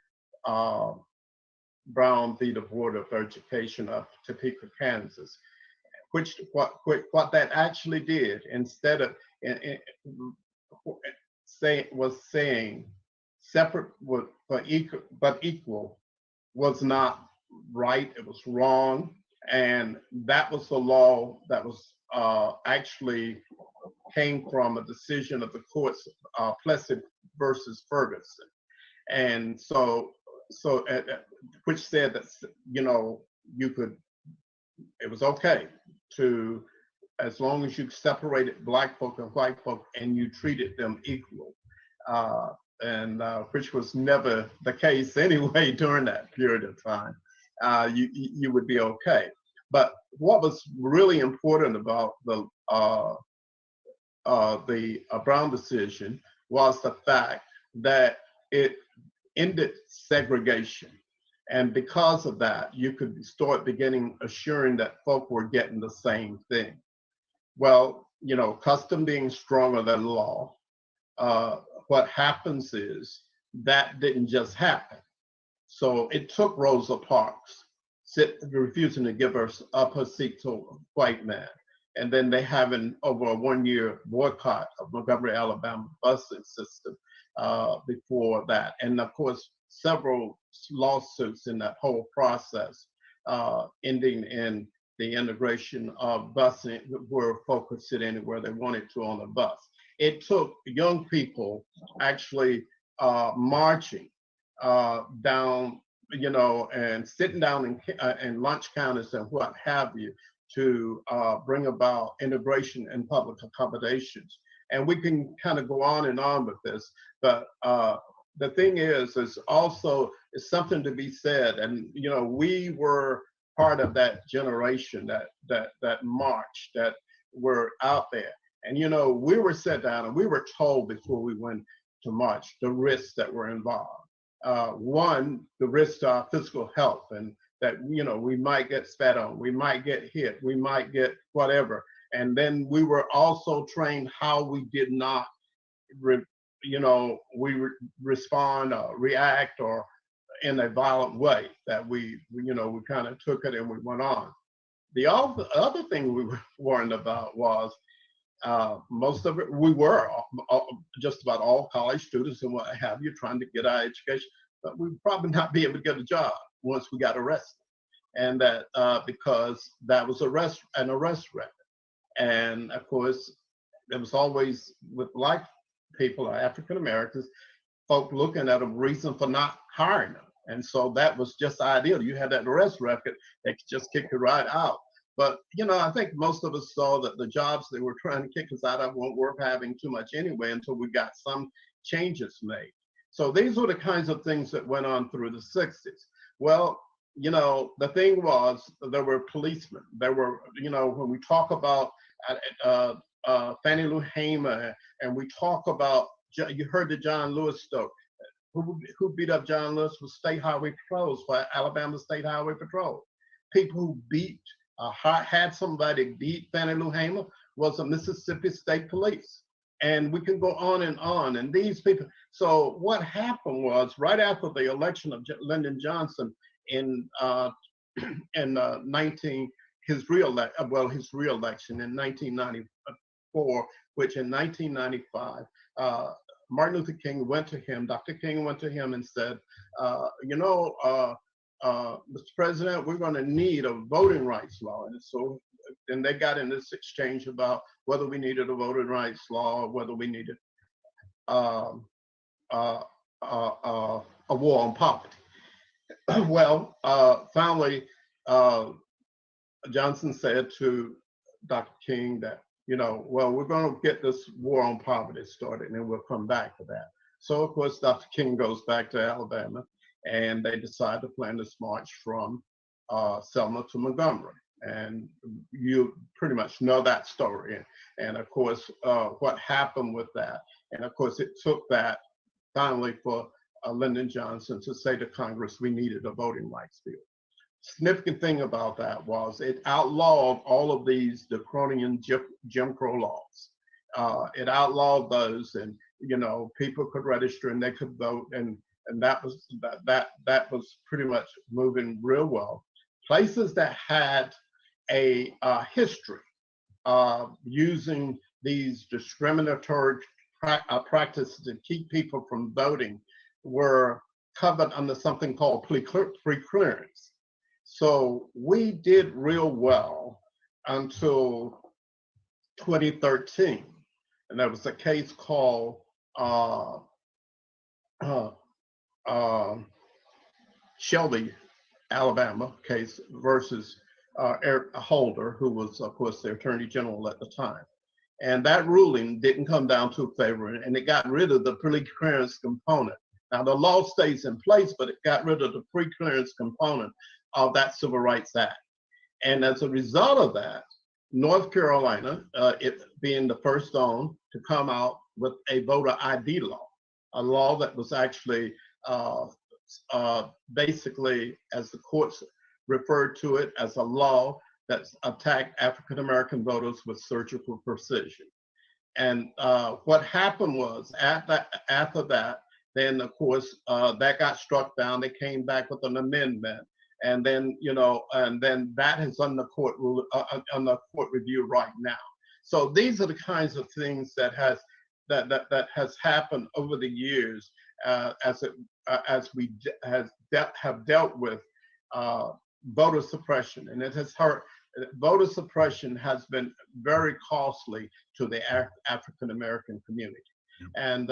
Brown v. the Board of Education of Topeka, Kansas, which what that actually did, instead of saying separate but equal, was not right. It was wrong, and that was the law that was actually came from a decision of the courts, Plessy versus Ferguson, and so which said that, you know, it was okay to, as long as you separated Black folk and white folk and you treated them equal, and which was never the case anyway during that period of time. You would be okay. But what was really important about the Brown decision was the fact that it ended segregation. And because of that, you could start assuring that folk were getting the same thing. Well, you know, custom being stronger than law, what happens is that didn't just happen. So it took Rosa Parks refusing to give up her seat to a white man. And then they having over a 1-year boycott of Montgomery, Alabama busing system before that. And of course, several lawsuits in that whole process, ending in the integration of busing, where folks could sit anywhere they wanted to on a bus. It took young people actually marching down, you know, and sitting down in lunch counters and what have you, to bring about integration and public accommodations. And we can kind of go on and on with this, but the thing is also something to be said. And, you know, we were part of that generation that marched, that were out there. And, you know, we were sat down and we were told before we went to march the risks that were involved. One, the risk to our physical health, and that, you know, we might get spat on, we might get hit, we might get whatever. And then we were also trained how we did not, respond or react or in a violent way, that we kind of took it and we went on. The other thing we were warned about was most of it, we were just about all college students and what have you, trying to get our education, but we'd probably not be able to get a job once we got arrested. And that because that was an arrest record. And of course, there was always, with Black people or African Americans, folk looking at a reason for not hiring them. And so that was just ideal. You had that arrest record, they could just kick you right out. But, you know, I think most of us saw that the jobs they were trying to kick us out of weren't worth having too much anyway, until we got some changes made. So these were the kinds of things that went on through the 60s. Well, you know, the thing was, there were policemen. There were, you know, when we talk about Fannie Lou Hamer, and we talk about, you heard the John Lewis story. Who beat up John Lewis was State Highway Patrols, for Alabama State Highway Patrol. People who had somebody beat Fannie Lou Hamer was the Mississippi State Police. And we can go on. And these people, so what happened was, right after the election of Lyndon Johnson in his reelection in 1994, which in 1995, Martin Luther King went to him, Dr. King went to him and said, Mr. President, we're going to need a voting rights law. And so then they got in this exchange about whether we needed a voting rights law or whether we needed a war on poverty. Well, finally, Johnson said to Dr. King that, well, we're going to get this war on poverty started and then we'll come back to that. So, of course, Dr. King goes back to Alabama and they decide to plan this march from Selma to Montgomery. And you pretty much know that story. And of course, what happened with that. And of course, it took that finally for Lyndon Johnson to say to Congress, we needed a voting rights bill. Significant thing about that was it outlawed all of these draconian Jim Crow laws. It outlawed those, and people could register and they could vote, and that was pretty much moving real well. Places that had a history of using these discriminatory practices to keep people from voting were covered under something called pre-clearance. So we did real well until 2013. And there was a case called Shelby, Alabama case versus Eric Holder, who was, of course, the Attorney General at the time. And that ruling didn't come down to favor, and it got rid of the pre-clearance component. Now, the law stays in place, but it got rid of the pre-clearance component of that Civil Rights Act. And as a result of that, North Carolina, it being the first zone to come out with a voter ID law, a law that was actually basically, as the courts referred to it, as a law that attacked African-American voters with surgical precision. And what happened was, after that, then of course, that got struck down. They came back with an amendment. And then, and then that is on the court review right now. So these are the kinds of things that has happened over the years as we have dealt with voter suppression, and it has hurt. Voter suppression has been very costly to the African American community, and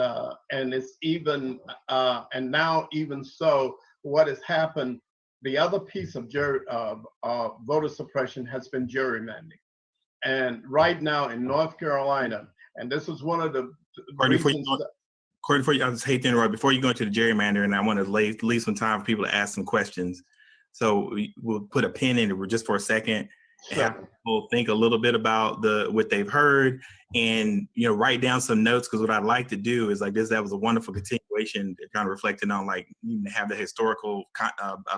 it's even and now even so, what has happened? The other piece of voter suppression has been gerrymandering, and right now in North Carolina, and this is one of the reasons. Corey, I just hate to interrupt. Before you go into the gerrymander, and I want to leave some time for people to ask some questions. So we'll put a pin in it just for a second and have people think a little bit about what they've heard, and write down some notes, because what I'd like to do is like this. That was a wonderful continuation, kind of reflecting on like you have the historical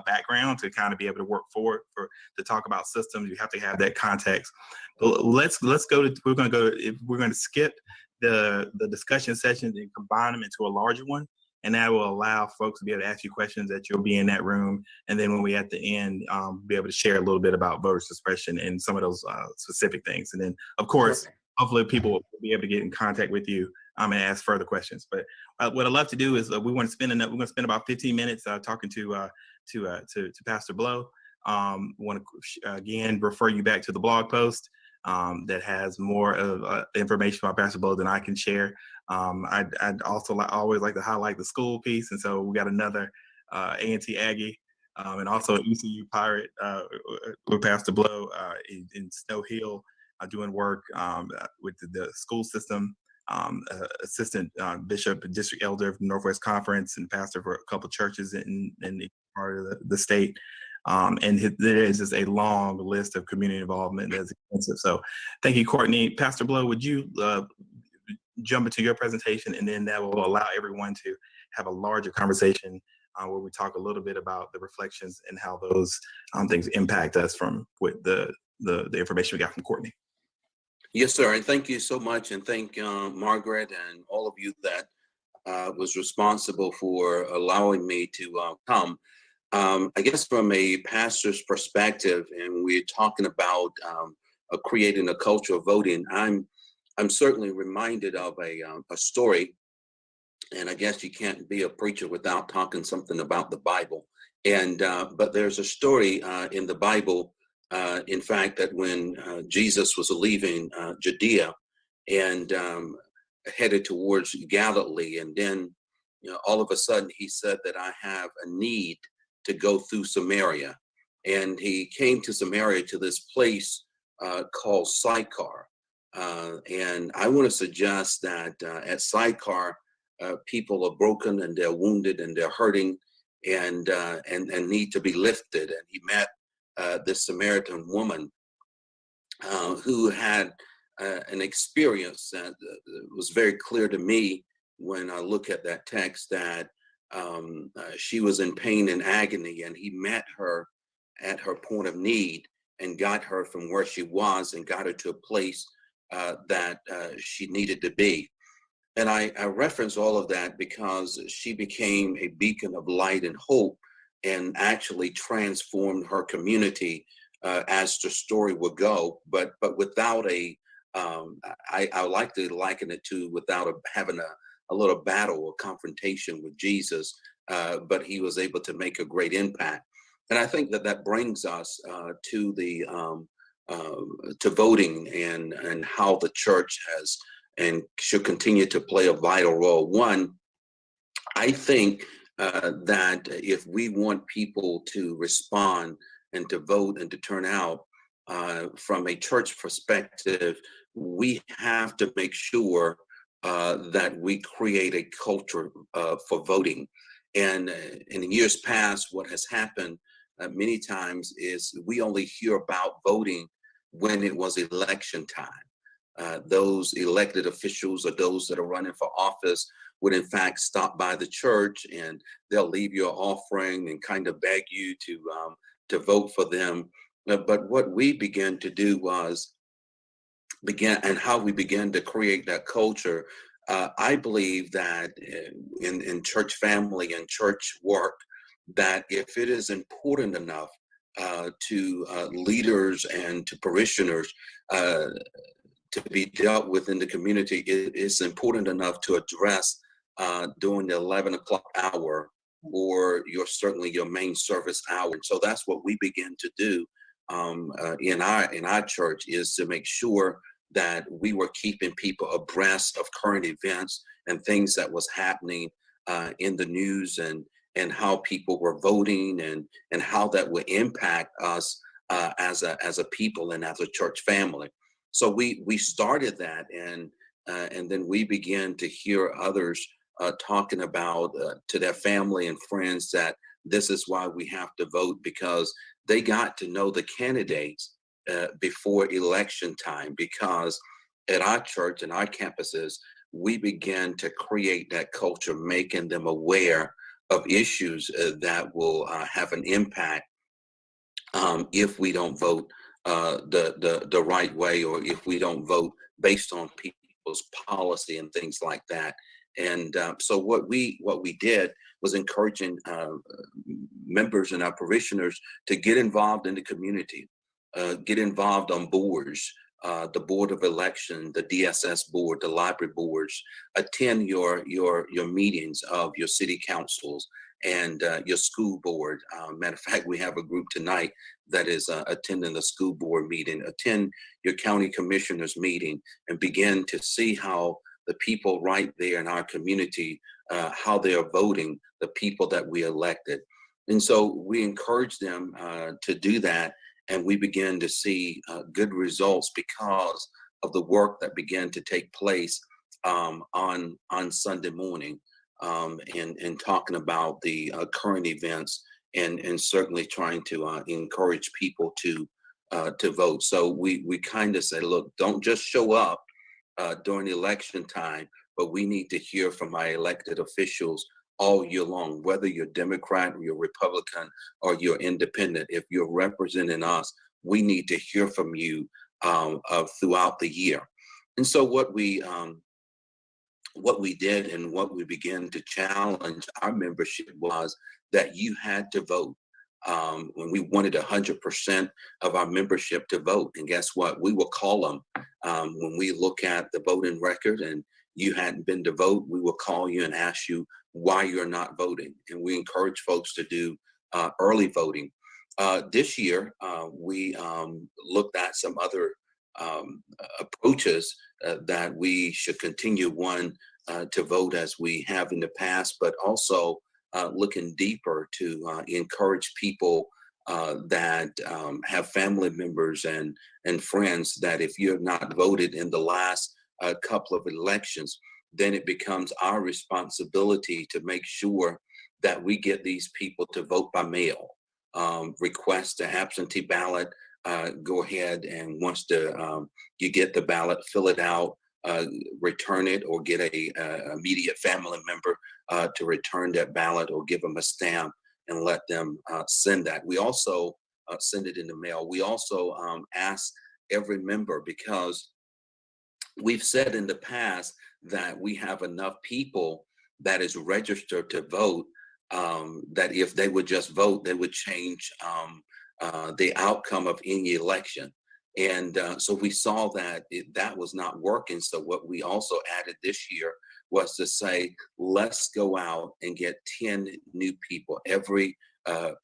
background to kind of be able to work forward to talk about systems. You have to have that context. But let's go to we're going to skip the discussion sessions and combine them into a larger one. And that will allow folks to be able to ask you questions that you'll be in that room. And then when we at the end, be able to share a little bit about voter suppression and some of those specific things. And then, of course, hopefully people will be able to get in contact with you and ask further questions. But what I'd love to do is we're going to spend about 15 minutes talking to Pastor Blow. Want to again refer you back to the blog post that has more of information about Pastor Blow than I can share. I'd also always like to highlight the school piece, and so we got another A&T Aggie and also ECU Pirate with Pastor Blow in Snow Hill doing work with the school system, assistant bishop and district elder of the Northwest Conference, and pastor for a couple churches in the part of the state. And there is just a long list of community involvement that's extensive. So thank you, Courtney. Pastor Blow, would you jump into your presentation, and then that will allow everyone to have a larger conversation where we talk a little bit about the reflections and how those things impact us from with the information we got from Courtney. Yes, sir. And thank you so much. And thank Margaret and all of you that was responsible for allowing me to come. I guess from a pastor's perspective, and we're talking about creating a culture of voting, I'm I'm certainly reminded of a story, and I guess you can't be a preacher without talking something about the Bible. And but there's a story in the Bible, in fact, that when Jesus was leaving Judea and headed towards Galilee, and then all of a sudden he said that I have a need to go through Samaria, and he came to Samaria, to this place called Sychar. And I want to suggest that at Sychar, people are broken and they're wounded and they're hurting and need to be lifted. And he met this Samaritan woman who had an experience that was very clear to me when I look at that text, that she was in pain and agony, and he met her at her point of need and got her from where she was and got her to a place that she needed to be. And I reference all of that because she became a beacon of light and hope, and actually transformed her community as the story would go. But without I like to liken it to without having a little battle or confrontation with Jesus, but he was able to make a great impact. And I think that brings us to the to voting and how the church has and should continue to play a vital role. One, I think that if we want people to respond and to vote and to turn out from a church perspective, we have to make sure that we create a culture for voting. And in years past, what has happened many times is we only hear about voting when it was election time. Those elected officials or those that are running for office would in fact stop by the church, and they'll leave you an offering and kind of beg you to vote for them. But what we began to do was how we began to create that culture. I believe that in church family and church work, that if it is important enough to leaders and to parishioners to be dealt with in the community, it is important enough to address during the 11 o'clock hour, or certainly your main service hour. And so that's what we begin to do in our church, is to make sure that we were keeping people abreast of current events and things that was happening in the news, and how people were voting, and how that would impact us as a people and as a church family. So we started that, and then we began to hear others talking about to their family and friends that this is why we have to vote, because they got to know the candidates before election time. Because at our church and our campuses, we began to create that culture, making them aware of issues that will have an impact if we don't vote the right way, or if we don't vote based on people's policy and things like that. And so what we did was encouraging members and our parishioners to get involved in the community, get involved on boards, the Board of Election, the DSS board, the library boards, attend your meetings of your city councils and your school board. Matter of fact, we have a group tonight that is attending the school board meeting. Attend your county commissioners meeting and begin to see how the people right there in our community, how they are voting, the people that we elected. And so we encourage them to do that. And we begin to see good results because of the work that began to take place on Sunday morning, and talking about the current events, and certainly trying to encourage people to vote. So we kind of say, look, don't just show up during election time, but we need to hear from our elected officials all year long, whether you're Democrat or you're Republican or you're independent. If you're representing us, we need to hear from you throughout the year. And so what we did and what we began to challenge our membership was that you had to vote. when we wanted 100% of our membership to vote. And guess what? We will call them when we look at the voting record and you hadn't been to vote, we will call you and ask you why you're not voting. And we encourage folks to do early voting. This year, we looked at some other approaches that we should continue, one, to vote as we have in the past, but also looking deeper to encourage people that have family members and friends that if you have not voted in the last couple of elections, then it becomes our responsibility to make sure that we get these people to vote by mail. Request an absentee ballot, go ahead and once you get the ballot, fill it out, return it, or get a immediate family member to return that ballot or give them a stamp and let them send that. We also send it in the mail. We also ask every member, because we've said in the past that we have enough people that is registered to vote, that if they would just vote, they would change the outcome of any election. And so we saw that that was not working. So what we also added this year was to say, let's go out and get 10 new people. Every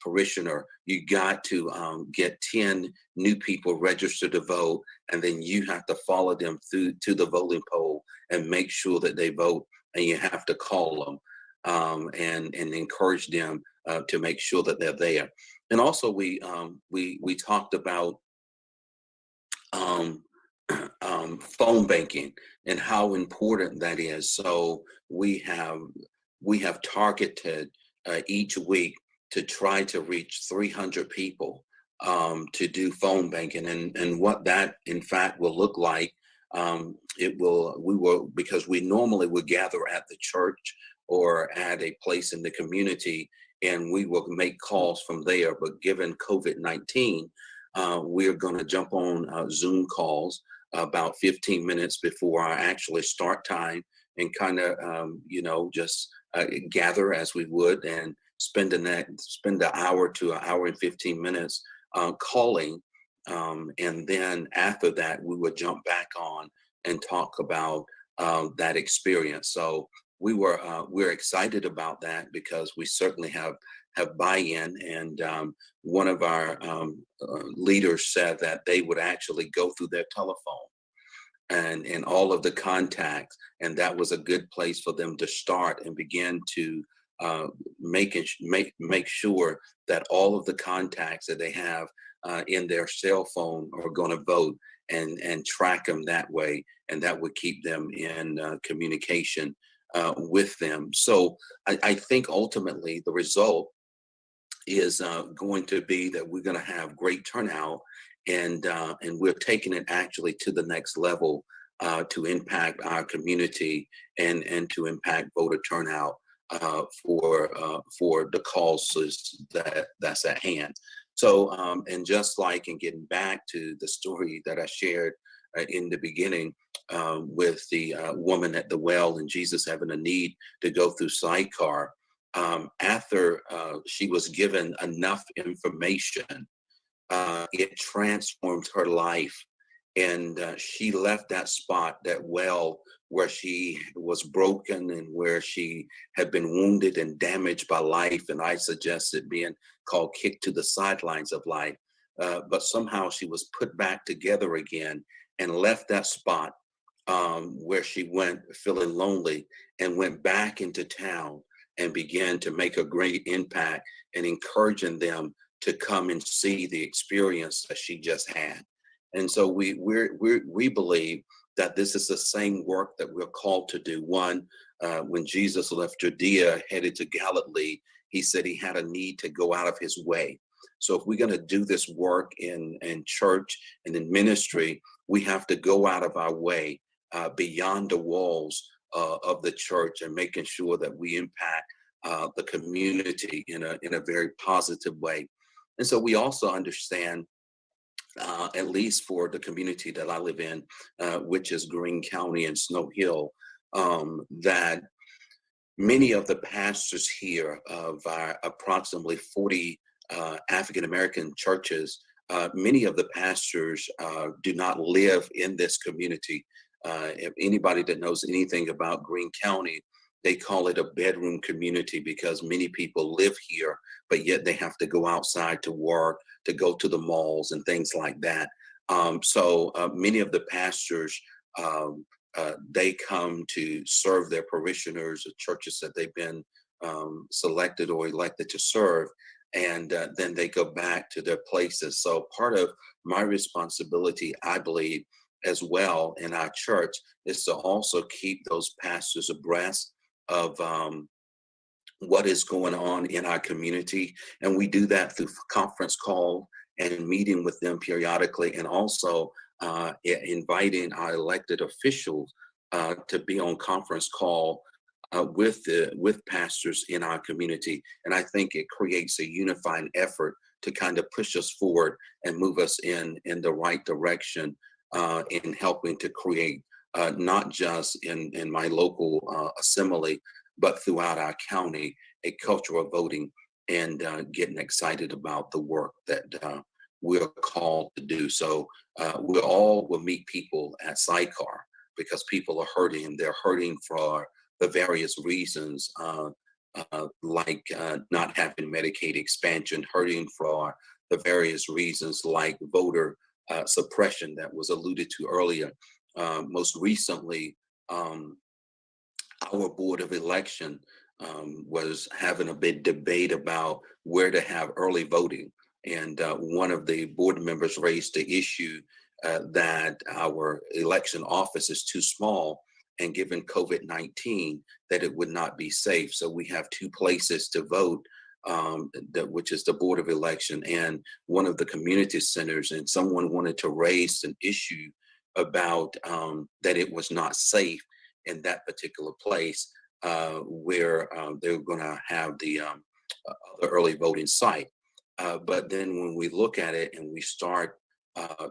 parishioner, you got to get 10 new people registered to vote, and then you have to follow them through to the voting poll and make sure that they vote, and you have to call them and encourage them to make sure that they're there. And also we talked about phone banking and how important that is. So we have targeted each week to try to reach 300 people to do phone banking, and what that in fact will look like. Because we normally would gather at the church or at a place in the community, and we will make calls from there. But given COVID-19, we're going to jump on Zoom calls about 15 minutes before our actual start time and kind of, just gather as we would and spend an hour to an hour and 15 minutes calling. And then after that, we would jump back on and talk about that experience. So we're excited about that because we certainly have buy-in, and one of our leaders said that they would actually go through their telephone and all of the contacts, and that was a good place for them to start and begin to make sure that all of the contacts that they have in their cell phone are going to vote, and track them that way, and that would keep them in communication with them. So I think ultimately the result is going to be that we're going to have great turnout, and we're taking it actually to the next level to impact our community and to impact voter turnout for the causes that's at hand. So and just like in getting back to the story that I shared in the beginning with the woman at the well and Jesus having a need to go through sidecar, after she was given enough information, it transformed her life. And she left that spot, that well, where she was broken and where she had been wounded and damaged by life. And I suggested being called kicked to the sidelines of life. But somehow she was put back together again and left that spot where she went feeling lonely, and went back into town and began to make a great impact and encouraging them to come and see the experience that she just had. And so we believe that this is the same work that we're called to do. One, when Jesus left Judea, headed to Galilee, he said he had a need to go out of his way. So if we're going to do this work in church and in ministry, we have to go out of our way beyond the walls of the church, and making sure that we impact the community in a very positive way. And so we also understand, at least for the community that I live in, which is Greene County and Snow Hill, that many of the pastors here of our approximately 40 African-American churches, many of the pastors do not live in this community. If anybody that knows anything about Greene County, they call it a bedroom community because many people live here, but yet they have to go outside to work, to go to the malls and things like that. So many of the pastors, they come to serve their parishioners or churches that they've been selected or elected to serve, and then they go back to their places. So part of my responsibility, I believe, as well in our church is to also keep those pastors abreast of what is going on in our community. And we do that through conference call and meeting with them periodically, and also inviting our elected officials to be on conference call with pastors in our community. And I think it creates a unifying effort to kind of push us forward and move us in the right direction in helping to create not just in my local assembly, but throughout our county, a culture of voting and getting excited about the work that we're called to do. So we'll meet people at Sidecar because people are hurting. They're hurting for the various reasons, like not having Medicaid expansion, hurting for the various reasons like voter suppression that was alluded to earlier. Most recently, our Board of Election was having a big debate about where to have early voting. And one of the board members raised the issue that our election office is too small, and given COVID-19, that it would not be safe. So we have two places to vote, which is the Board of Election and one of the community centers. And someone wanted to raise an issue about that it was not safe in that particular place where they were going to have the early voting site. But then when we look at it and we start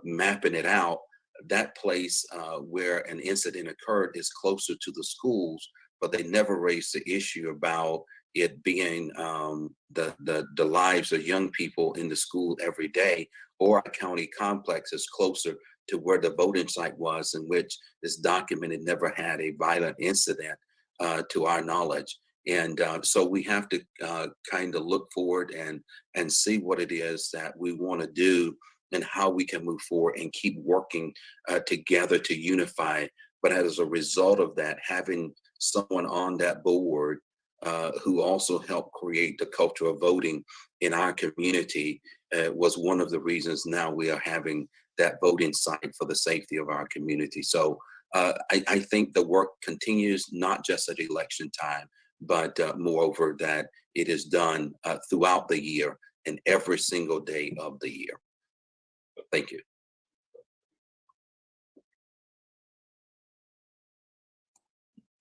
mapping it out, that place where an incident occurred is closer to the schools, but they never raised the issue about it being the lives of young people in the school every day, or a county complex is closer to where the voting site was, in which is documented never had a violent incident to our knowledge. And so we have to kind of look forward and see what it is that we want to do and how we can move forward and keep working together to unify. But as a result of that, having someone on that board who also helped create the culture of voting in our community was one of the reasons now we are having that voting site for the safety of our community. So I think the work continues not just at election time, but moreover that it is done throughout the year and every single day of the year. Thank you.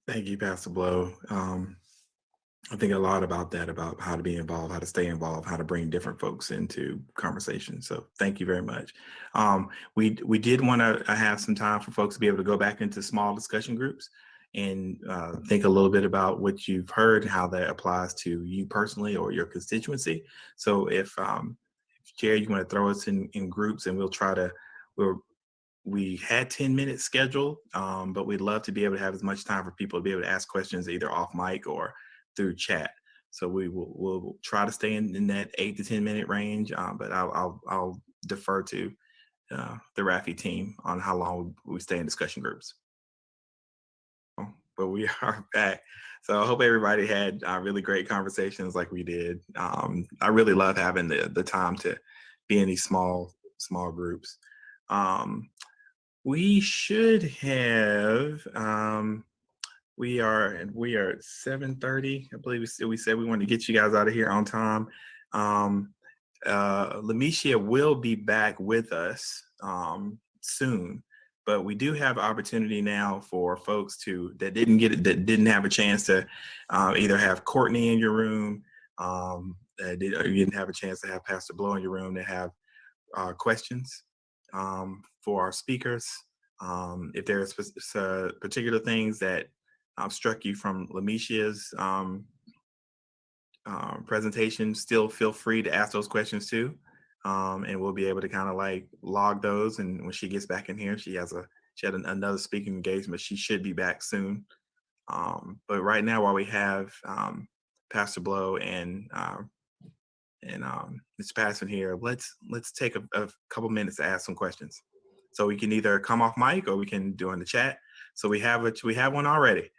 Thank you, Pastor Blow. I think a lot about that, about how to be involved, how to stay involved, how to bring different folks into conversation. So thank you very much. We did want to have some time for folks to be able to go back into small discussion groups and think a little bit about what you've heard, how that applies to you personally or your constituency. So if Jerry, you want to throw us in groups, and we'll try to, we had 10 minutes scheduled, but we'd love to be able to have as much time for people to be able to ask questions either off mic or through chat. So we'll try to stay in that 8 to 10 minute range, but I'll defer to the RAFI team on how long we stay in discussion groups. But we are back. So I hope everybody had really great conversations like we did. I really love having the time to be in these small groups. We should have, we are at 7:30. I believe we said we wanted to get you guys out of here on time. Lamicia will be back with us soon, but we do have opportunity now for folks that didn't have a chance to either have Courtney in your room, or you didn't have a chance to have Pastor Blow in your room, to have questions for our speakers. If there's particular things that struck you from Lamicia's presentation, still feel free to ask those questions too. And we'll be able to kind of like log those. And when she gets back in here, she had another speaking engagement. She should be back soon. But right now, while we have Pastor Blow and Mr. Patterson here, let's take a couple minutes to ask some questions. So we can either come off mic or we can do in the chat. So we have one already.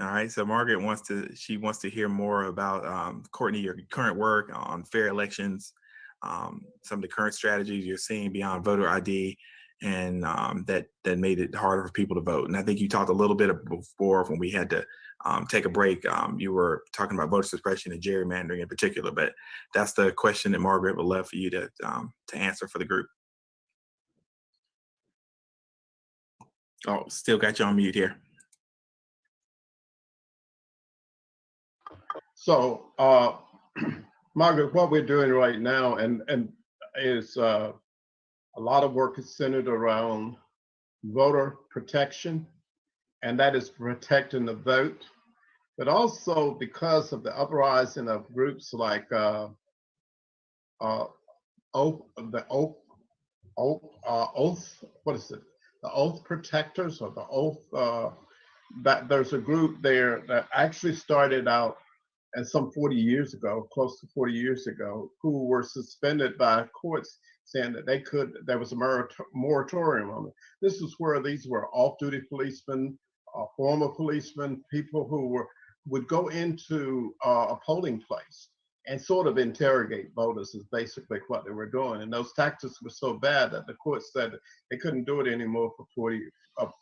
All right. So Margaret wants to hear more about Courtney, your current work on fair elections, some of the current strategies you're seeing beyond voter ID, and that made it harder for people to vote. And I think you talked a little bit before when we had to take a break. You were talking about voter suppression and gerrymandering in particular, but that's the question that Margaret would love for you to answer for the group. Oh, still got you on mute here. So, Margaret, what we're doing right now and is a lot of work is centered around voter protection, and that is protecting the vote, but also because of the uprising of groups like the Oath Protectors, or the Oath, that there's a group there that actually started out and some 40 years ago, close to 40 years ago, who were suspended by courts saying that there was a moratorium on it. This is where these were off-duty policemen, former policemen, people who would go into a polling place and sort of interrogate voters is basically what they were doing. And those tactics were so bad that the court said they couldn't do it anymore for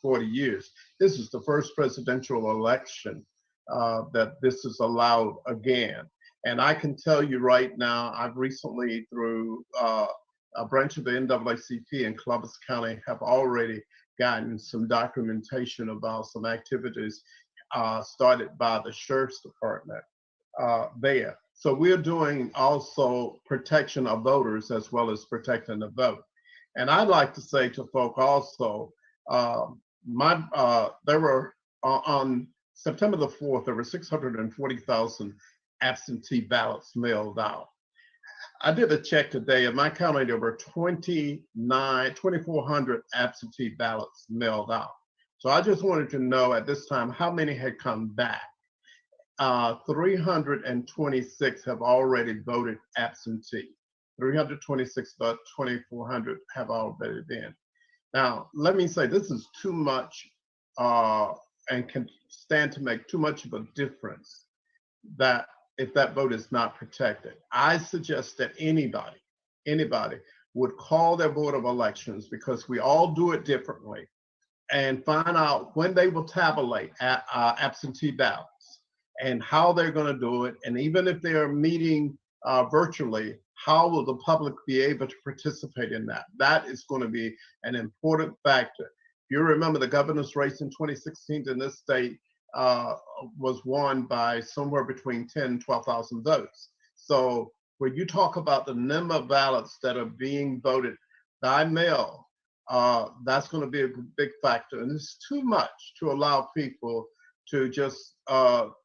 40 years. This is the first presidential election that this is allowed again. And I can tell you right now, I've recently, through a branch of the NAACP in Columbus County, have already gotten some documentation about some activities started by the Sheriff's Department there. So we're doing also protection of voters as well as protecting the vote. And I'd like to say to folk also, there were on September the 4th, there were 640,000 absentee ballots mailed out. I did a check today. In my county, there were 2,400 absentee ballots mailed out. So I just wanted to know at this time how many had come back. 326 have already voted absentee. 326 of 2,400 have already been. Now, let me say this is too much and can stand to make too much of a difference that if that vote is not protected. I suggest that anybody would call their Board of Elections, because we all do it differently, and find out when they will tabulate absentee ballots and how they're going to do it. And even if they are meeting virtually, how will the public be able to participate in that? That is going to be an important factor. If you remember, the governor's race in 2016 in this state was won by somewhere between 10 and 12,000 votes. So when you talk about the number of ballots that are being voted by mail, that's going to be a big factor. And it's too much to allow people to just,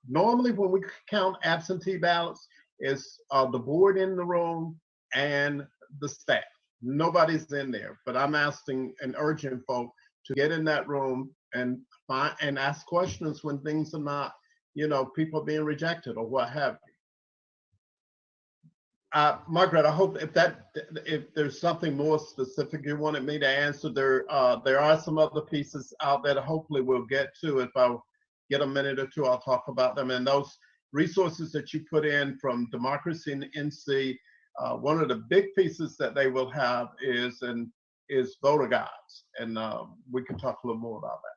normally when we count absentee ballots, it's the board in the room and the staff. Nobody's in there, but I'm asking and urging folk to get in that room and find and ask questions when things are not, people being rejected or what have you. Margaret, I hope if there's something more specific you wanted me to answer, there are some other pieces out there that hopefully we'll get to. If I get a minute or two, I'll talk about them. And those resources that you put in from Democracy in NC, one of the big pieces that they will have is voter guides. And we can talk a little more about that.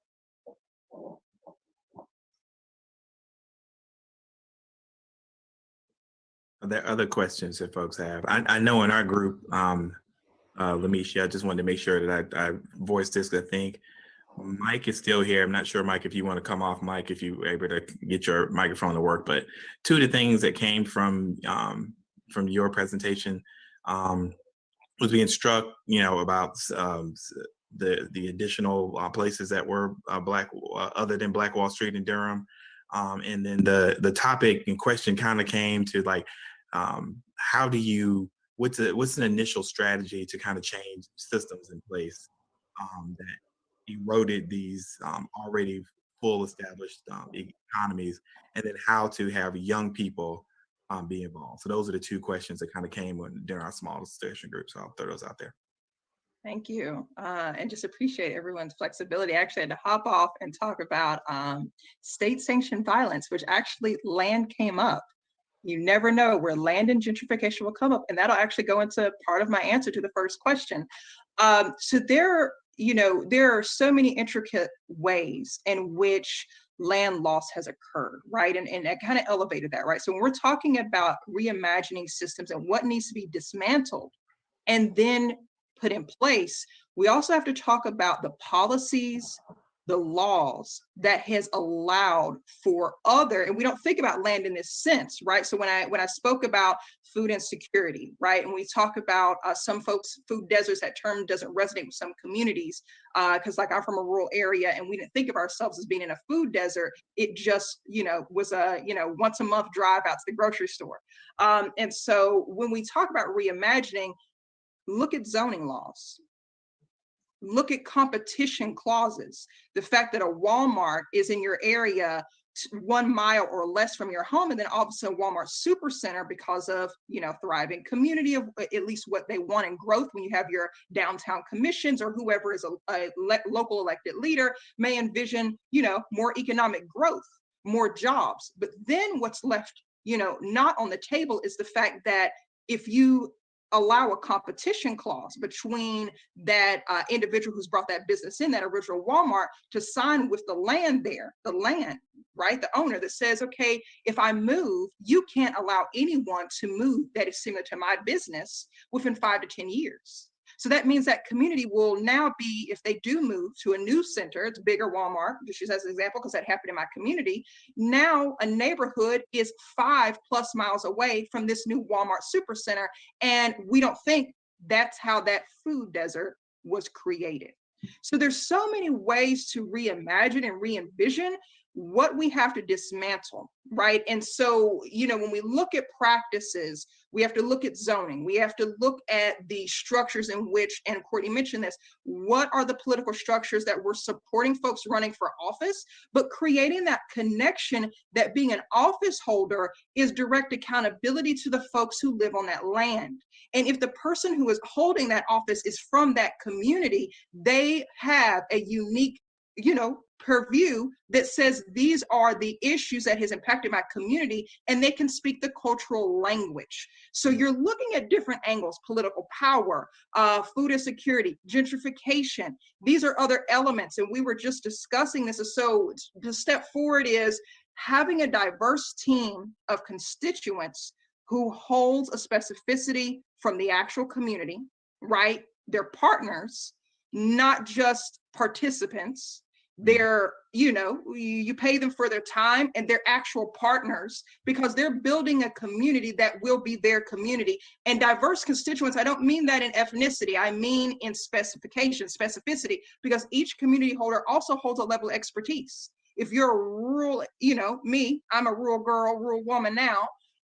Are there other questions that folks have? I know in our group, Lamisha, I just wanted to make sure that I voiced this. I think Mike is still here. I'm not sure, Mike, if you want to come off mic, if you were able to get your microphone to work. But two of the things that came from your presentation was being struck, about the additional places that were Black, other than Black Wall Street in Durham. And then the topic in question kind of came to like, how do you, what's an initial strategy to kind of change systems in place that eroded these already full established economies, and then how to have young people be involved. So those are the two questions that kind of came during our small discussion group. So I'll throw those out there. Thank you. And just appreciate everyone's flexibility. I actually had to hop off and talk about state sanctioned violence, which actually land came up. You never know where land and gentrification will come up. And that'll actually go into part of my answer to the first question. So there are so many intricate ways in which land loss has occurred, right? And I kind of elevated that, right? So when we're talking about reimagining systems and what needs to be dismantled and then put in place, we also have to talk about the policies, the laws that has allowed for other, and we don't think about land in this sense, right? So when I spoke about food insecurity, right, and we talk about some folks, food deserts, that term doesn't resonate with some communities, because like I'm from a rural area and we didn't think of ourselves as being in a food desert. It just, was a, once a month drive out to the grocery store. And so when we talk about reimagining, look at zoning laws. Look at competition clauses. The fact that a Walmart is in your area 1 mile or less from your home, and then all of a sudden Walmart Supercenter, because of thriving community, of at least what they want in growth, when you have your downtown commissions or whoever is a local elected leader may envision more economic growth, more jobs. But then what's left not on the table is the fact that if you allow a competition clause between that individual who's brought that business in, that original Walmart, to sign with the land there, the land, right? The owner that says, okay, if I move, you can't allow anyone to move that is similar to my business within 5 to 10 years. So that means that community will now be, if they do move to a new center, it's a bigger Walmart, just use as an example, because that happened in my community. Now a neighborhood is 5+ miles away from this new Walmart Supercenter. And we don't think that's how that food desert was created. So there's so many ways to reimagine and re-envision what we have to dismantle, right? And so, when we look at practices, we have to look at zoning. We have to look at the structures in which, and Courtney mentioned this, what are the political structures that we're supporting folks running for office, but creating that connection that being an office holder is direct accountability to the folks who live on that land. And if the person who is holding that office is from that community, they have a unique, purview that says these are the issues that has impacted my community, and they can speak the cultural language. So you're looking at different angles: political power, food insecurity, gentrification. These are other elements, and we were just discussing this. So the step forward is having a diverse team of constituents who holds a specificity from the actual community, right? They're partners, not just participants. They're, you pay them for their time, and they're actual partners because they're building a community that will be their community. And diverse constituents, I don't mean that in ethnicity, I mean in specificity, because each community holder also holds a level of expertise. If you're a rural, me, I'm a rural girl, rural woman now,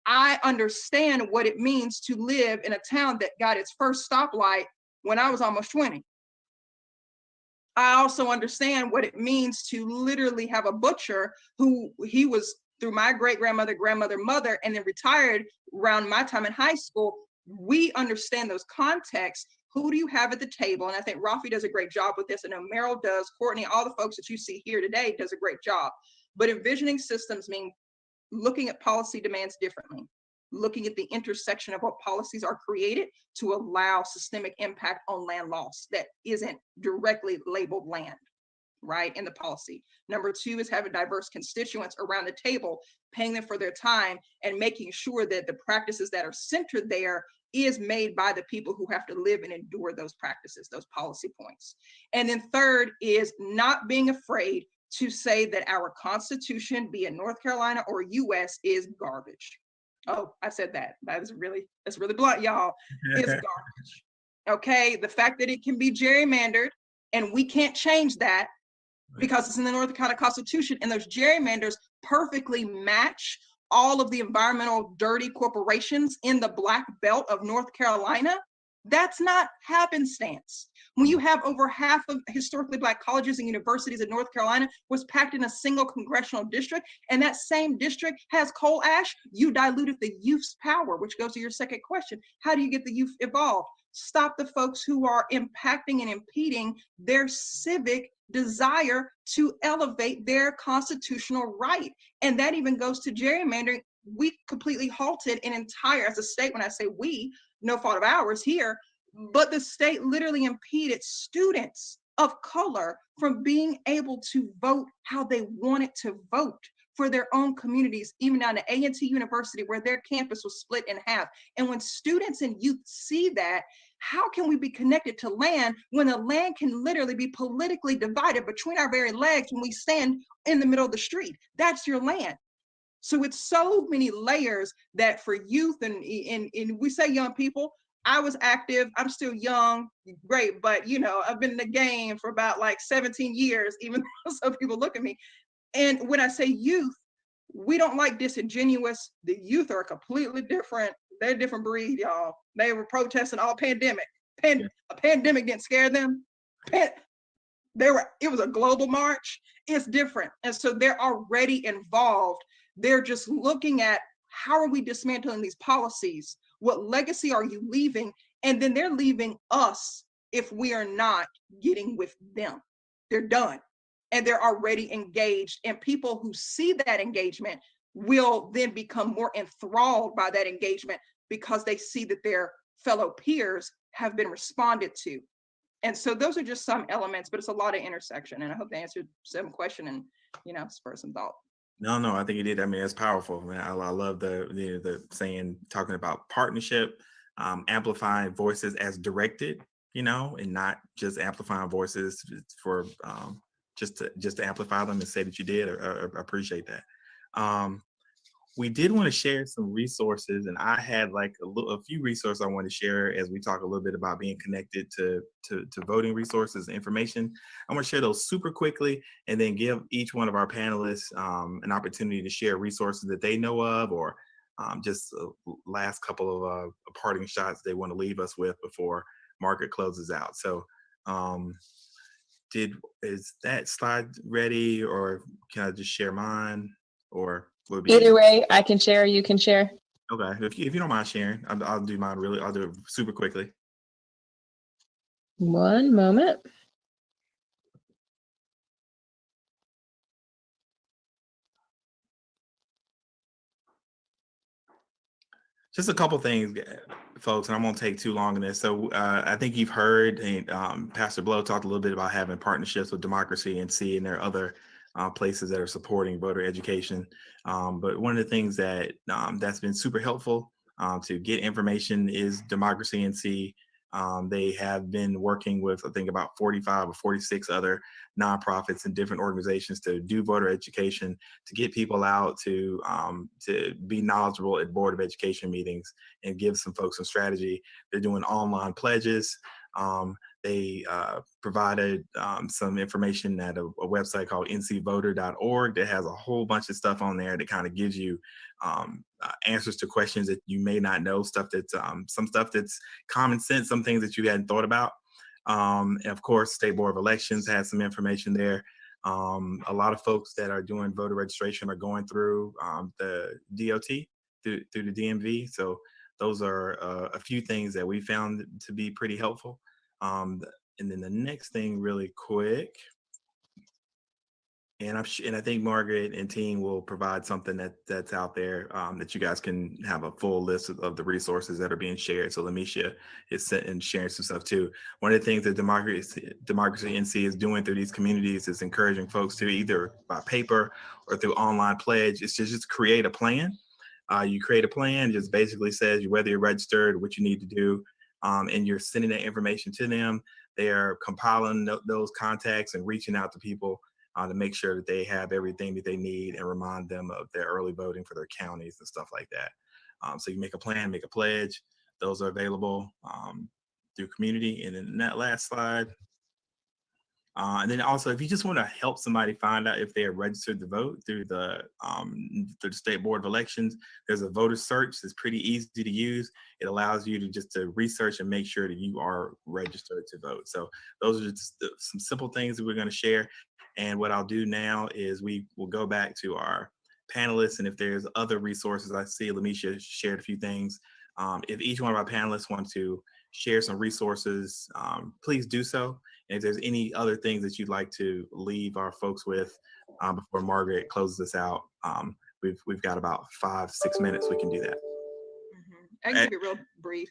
I understand what it means to live in a town that got its first stoplight when I was almost 20. I also understand what it means to literally have a butcher who he was through my great-grandmother, mother, and then retired around my time in high school. We understand those contexts. Who do you have at the table? And I think Rafi does a great job with this. I know Merrill does, Courtney, all the folks that you see here today does a great job. But envisioning systems mean looking at policy demands differently, looking at the intersection of what policies are created to allow systemic impact on land loss that isn't directly labeled land, right, in the policy. Number 2 is having diverse constituents around the table, paying them for their time, and making sure that the practices that are centered there is made by the people who have to live and endure those practices, those policy points. And then 3rd is not being afraid to say that our Constitution, be it North Carolina or US, is garbage. Oh, I said that. That's really blunt, y'all. It's garbage. Okay, the fact that it can be gerrymandered and we can't change that because it's in the North Carolina Constitution, and those gerrymanders perfectly match all of the environmental dirty corporations in the Black Belt of North Carolina. That's not happenstance. When you have over half of historically Black colleges and universities in North Carolina was packed in a single congressional district, and that same district has coal ash, you diluted the youth's power, which goes to your second question. How do you get the youth involved? Stop the folks who are impacting and impeding their civic desire to elevate their constitutional right. And that even goes to gerrymandering. We completely halted an entire, as a state, when I say we, no fault of ours here, but the state literally impeded students of color from being able to vote how they wanted to vote for their own communities, even down to A&T University, where their campus was split in half. And when students and youth see that, how can we be connected to land when the land can literally be politically divided between our very legs when we stand in the middle of the street? That's your land. So it's so many layers that for youth, and we say young people, I was active, I'm still young, great, but you know, I've been in the game for about like 17 years, even though some people look at me. And when I say youth, we don't like disingenuous. The youth are completely different. They're a different breed, y'all. They were protesting all pandemic. A pandemic didn't scare them. It was a global march. It's different. And so they're already involved. They're just looking at how are we dismantling these policies? What legacy are you leaving? And then they're leaving us if we are not getting with them. They're done. And they're already engaged. And people who see that engagement will then become more enthralled by that engagement because they see that their fellow peers have been responded to. And so those are just some elements, but it's a lot of intersection. And I hope they answered some question and, you know, spur some thought. No, I think you did. I mean, it's powerful, man. I love the saying, talking about partnership, amplifying voices as directed, you know, and not just amplifying voices for just to amplify them and say that you did. Or appreciate that. We did want to share some resources, and I had like a few resources I want to share as we talk a little bit about being connected to voting resources and information. I want to share those super quickly and then give each one of our panelists an opportunity to share resources that they know of, or just last couple of parting shots they want to leave us with before Margaret closes out. So is that slide ready, or can I just share mine, or either way, I can share, you can share. Okay, if you don't mind sharing, I'll do mine I'll do it super quickly. One moment. Just a couple things, folks, and I won't take too long in this. So I think you've heard, and Pastor Blow talked a little bit about having partnerships with Democracy-NC, and there are other places that are supporting voter education. But one of the things that that's been super helpful to get information is Democracy-NC. They have been working with, I think, about 45 or 46 other nonprofits and different organizations to do voter education, to get people out to be knowledgeable at Board of Education meetings and give some folks some strategy. They're doing online pledges. They provided some information at a website called ncvoter.org that has a whole bunch of stuff on there that kind of gives you answers to questions that you may not know, stuff that's some stuff that's common sense, some things that you hadn't thought about. And of course, State Board of Elections has some information there. A lot of folks that are doing voter registration are going through the DOT, through the DMV. So those are a few things that we found to be pretty helpful. And then the next thing really quick, and I think Margaret and team will provide something that's out there that you guys can have a full list of the resources that are being shared. So Lamisha is sharing some stuff too. One of the things that Democracy-NC is doing through these communities is encouraging folks to either by paper or through online pledge, it's to just create a plan. You create a plan, just basically says whether you're registered, what you need to do, and you're sending that information to them. They are compiling those contacts and reaching out to people to make sure that they have everything that they need and remind them of their early voting for their counties and stuff like that. So you make a plan, make a pledge. Those are available through community. And then that last slide, And then also, if you just want to help somebody find out if they are registered to vote through the State Board of Elections, there's a voter search that's pretty easy to use. It allows you to just to research and make sure that you are registered to vote. So those are just some simple things that we're going to share. And what I'll do now is we will go back to our panelists, and if there's other resources, I see Lamisha shared a few things. If each one of our panelists want to share some resources, please do so. And if there's any other things that you'd like to leave our folks with before Margaret closes us out, we've got about 5-6 minutes. We can do that. I can keep it real brief.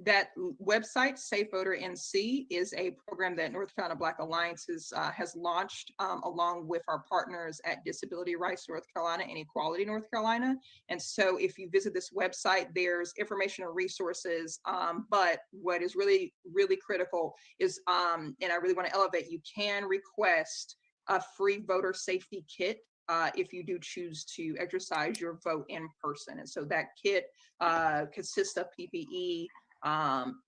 That website, Safe Voter NC, is a program that North Carolina Black Alliance has launched along with our partners at Disability Rights North Carolina and Equality North Carolina. And so if you visit this website, there's information and resources. But what is really, really critical is, and I really want to elevate, you can request a free voter safety kit if you do choose to exercise your vote in person. And so that kit consists of PPE,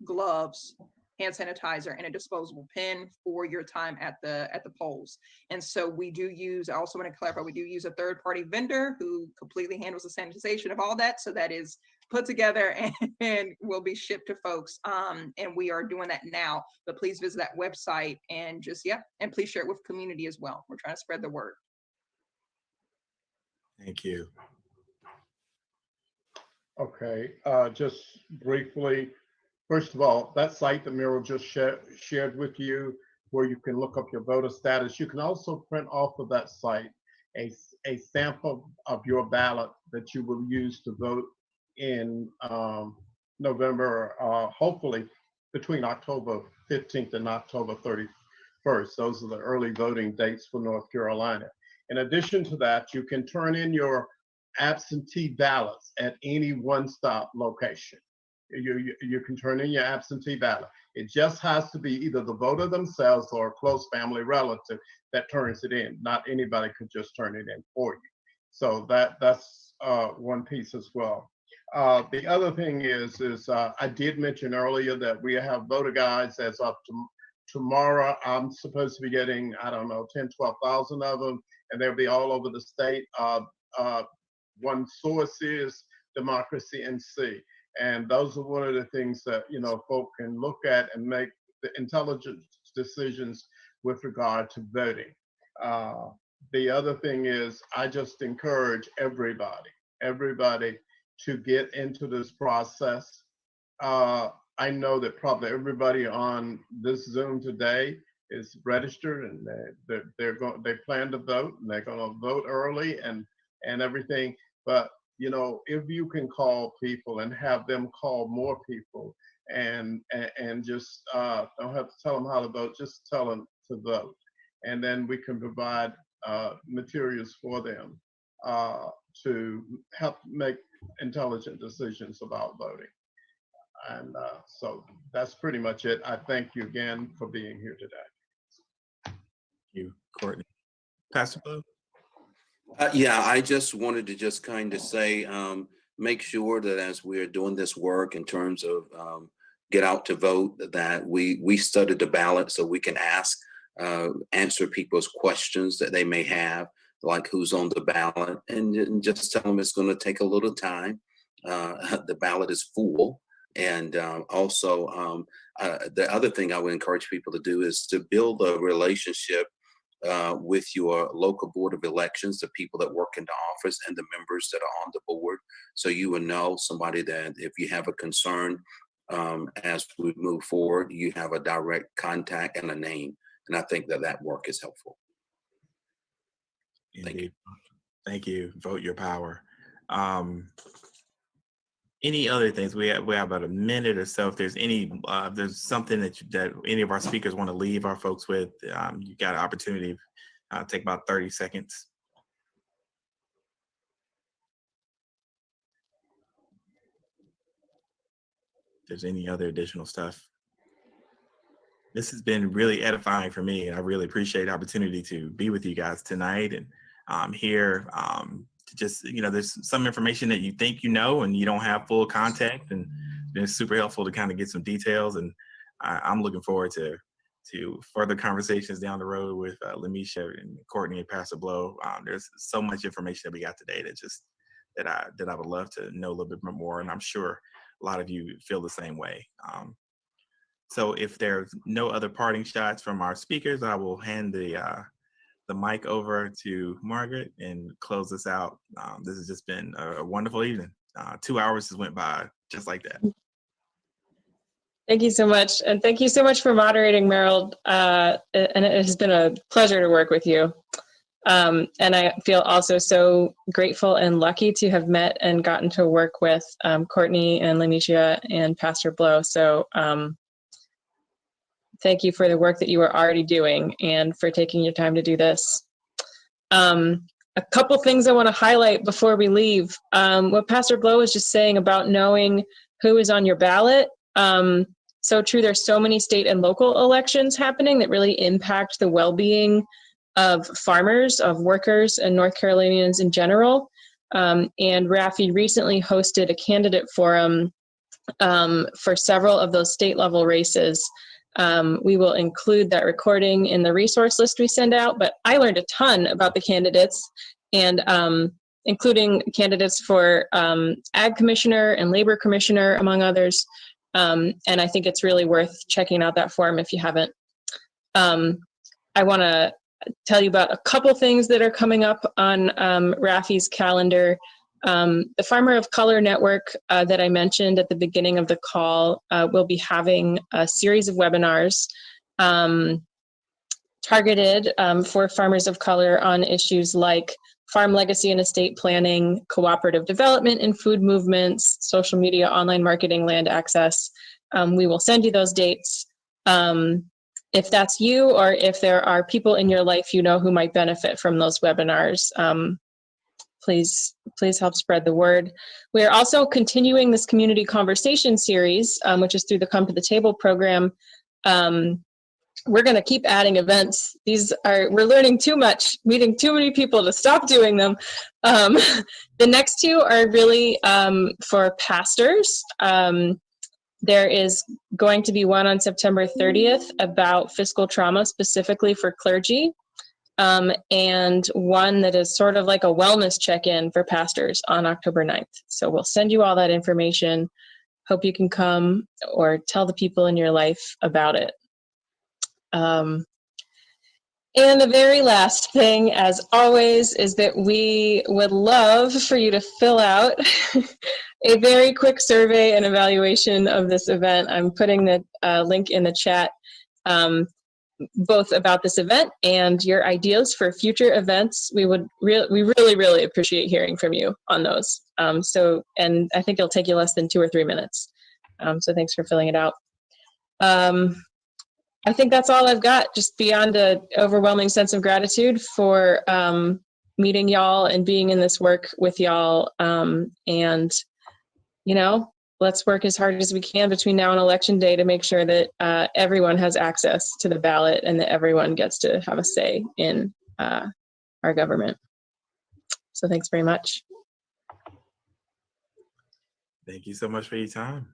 gloves, hand sanitizer, and a disposable pen for your time at the polls. And so we do use, I also want to clarify, we do use a third-party vendor who completely handles the sanitization of all that. So that is put together and will be shipped to folks. And we are doing that now, but please visit that website and just, yeah, and please share it with community as well. We're trying to spread the word. Thank you. Okay, just briefly, first of all, that site that Merrill just shared with you, where you can look up your voter status, you can also print off of that site a sample of your ballot that you will use to vote in November, hopefully between October 15th and October 31st. Those are the early voting dates for North Carolina. In addition to that, you can turn in your absentee ballots at any one-stop location. You can turn in your absentee ballot. It just has to be either the voter themselves or a close family relative that turns it in. Not anybody could just turn it in for you. So that's one piece as well. The other thing is I did mention earlier that we have voter guides as of tomorrow. I'm supposed to be getting, I don't know, 10, 12,000 of them, and they'll be all over the state. One source is Democracy NC. And those are one of the things that, you know, folk can look at and make the intelligent decisions with regard to voting. The other thing is, I just encourage everybody to get into this process. I know that probably everybody on this Zoom today is registered, and they plan to vote, and they're going to vote early and everything. But you know, if you can call people and have them call more people, and just don't have to tell them how to vote, just tell them to vote, and then we can provide materials for them to help make intelligent decisions about voting. And so that's pretty much it. I thank you again for being here today. Thank you, Courtney. Pastor Blue? Yeah, I just wanted to just kind of say, make sure that as we're doing this work in terms of get out to vote, that we study the ballot so we can answer people's questions that they may have, like who's on the ballot, and just tell them it's going to take a little time. The ballot is full. And also, the other thing I would encourage people to do is to build a relationship with your local board of elections, the people that work in the office and the members that are on the board. So you will know somebody that if you have a concern as we move forward, you have a direct contact and a name. And I think that work is helpful. Thank you. Thank you. Vote your power. Any other things? We have about a minute or so. If there's there's something that any of our speakers want to leave our folks with, you got an opportunity. Take about 30 seconds. If there's any other additional stuff. This has been really edifying for me, and I really appreciate the opportunity to be with you guys tonight and here. To just, you know, there's some information that you think you know and you don't have full context, and it's super helpful to kind of get some details, and I'm looking forward to to further conversations down the road with Lamisha and Courtney and Pastor Blow. There's so much information that we got today that I would love to know a little bit more, and I'm sure a lot of you feel the same way. So if there's no other parting shots from our speakers, I will hand the mic over to Margaret and close this out. This has just been a wonderful evening. 2 hours just went by just like that. Thank you so much. And thank you so much for moderating, Merrill. And it has been a pleasure to work with you. And I feel also so grateful and lucky to have met and gotten to work with Courtney and Lamisha and Pastor Blow. So thank you for the work that you are already doing and for taking your time to do this. A couple things I want to highlight before we leave. What Pastor Blow was just saying about knowing who is on your ballot. So true, there's so many state and local elections happening that really impact the well-being of farmers, of workers, and North Carolinians in general. And RAFI recently hosted a candidate forum for several of those state level races. We will include that recording in the resource list we send out, but I learned a ton about the candidates, and including candidates for Ag Commissioner and Labor Commissioner, among others. And I think it's really worth checking out that forum if you haven't. I want to tell you about a couple things that are coming up on RAFI's calendar. The Farmer of Color Network that I mentioned at the beginning of the call will be having a series of webinars targeted for farmers of color on issues like farm legacy and estate planning, cooperative development and food movements, social media, online marketing, land access. We will send you those dates. If that's you, or if there are people in your life you know who might benefit from those webinars, please help spread the word. We are also continuing this community conversation series, which is through the Come to the Table program. We're going to keep adding events. We're learning too much, meeting too many people to stop doing them. The next two are really for pastors. There is going to be one on September 30th about fiscal trauma specifically for clergy, and one that is sort of like a wellness check-in for pastors on October 9th. So we'll send you all that information. Hope you can come or tell the people in your life about it. And the very last thing, as always, is that we would love for you to fill out a very quick survey and evaluation of this event. I'm putting the link in the chat, both about this event and your ideas for future events. We really appreciate hearing from you on those. And I think it'll take you less than 2 or 3 minutes. So thanks for filling it out. I think that's all I've got, just beyond an overwhelming sense of gratitude for meeting y'all and being in this work with y'all. And, let's work as hard as we can between now and Election Day to make sure that everyone has access to the ballot and that everyone gets to have a say in our government. So thanks very much. Thank you so much for your time.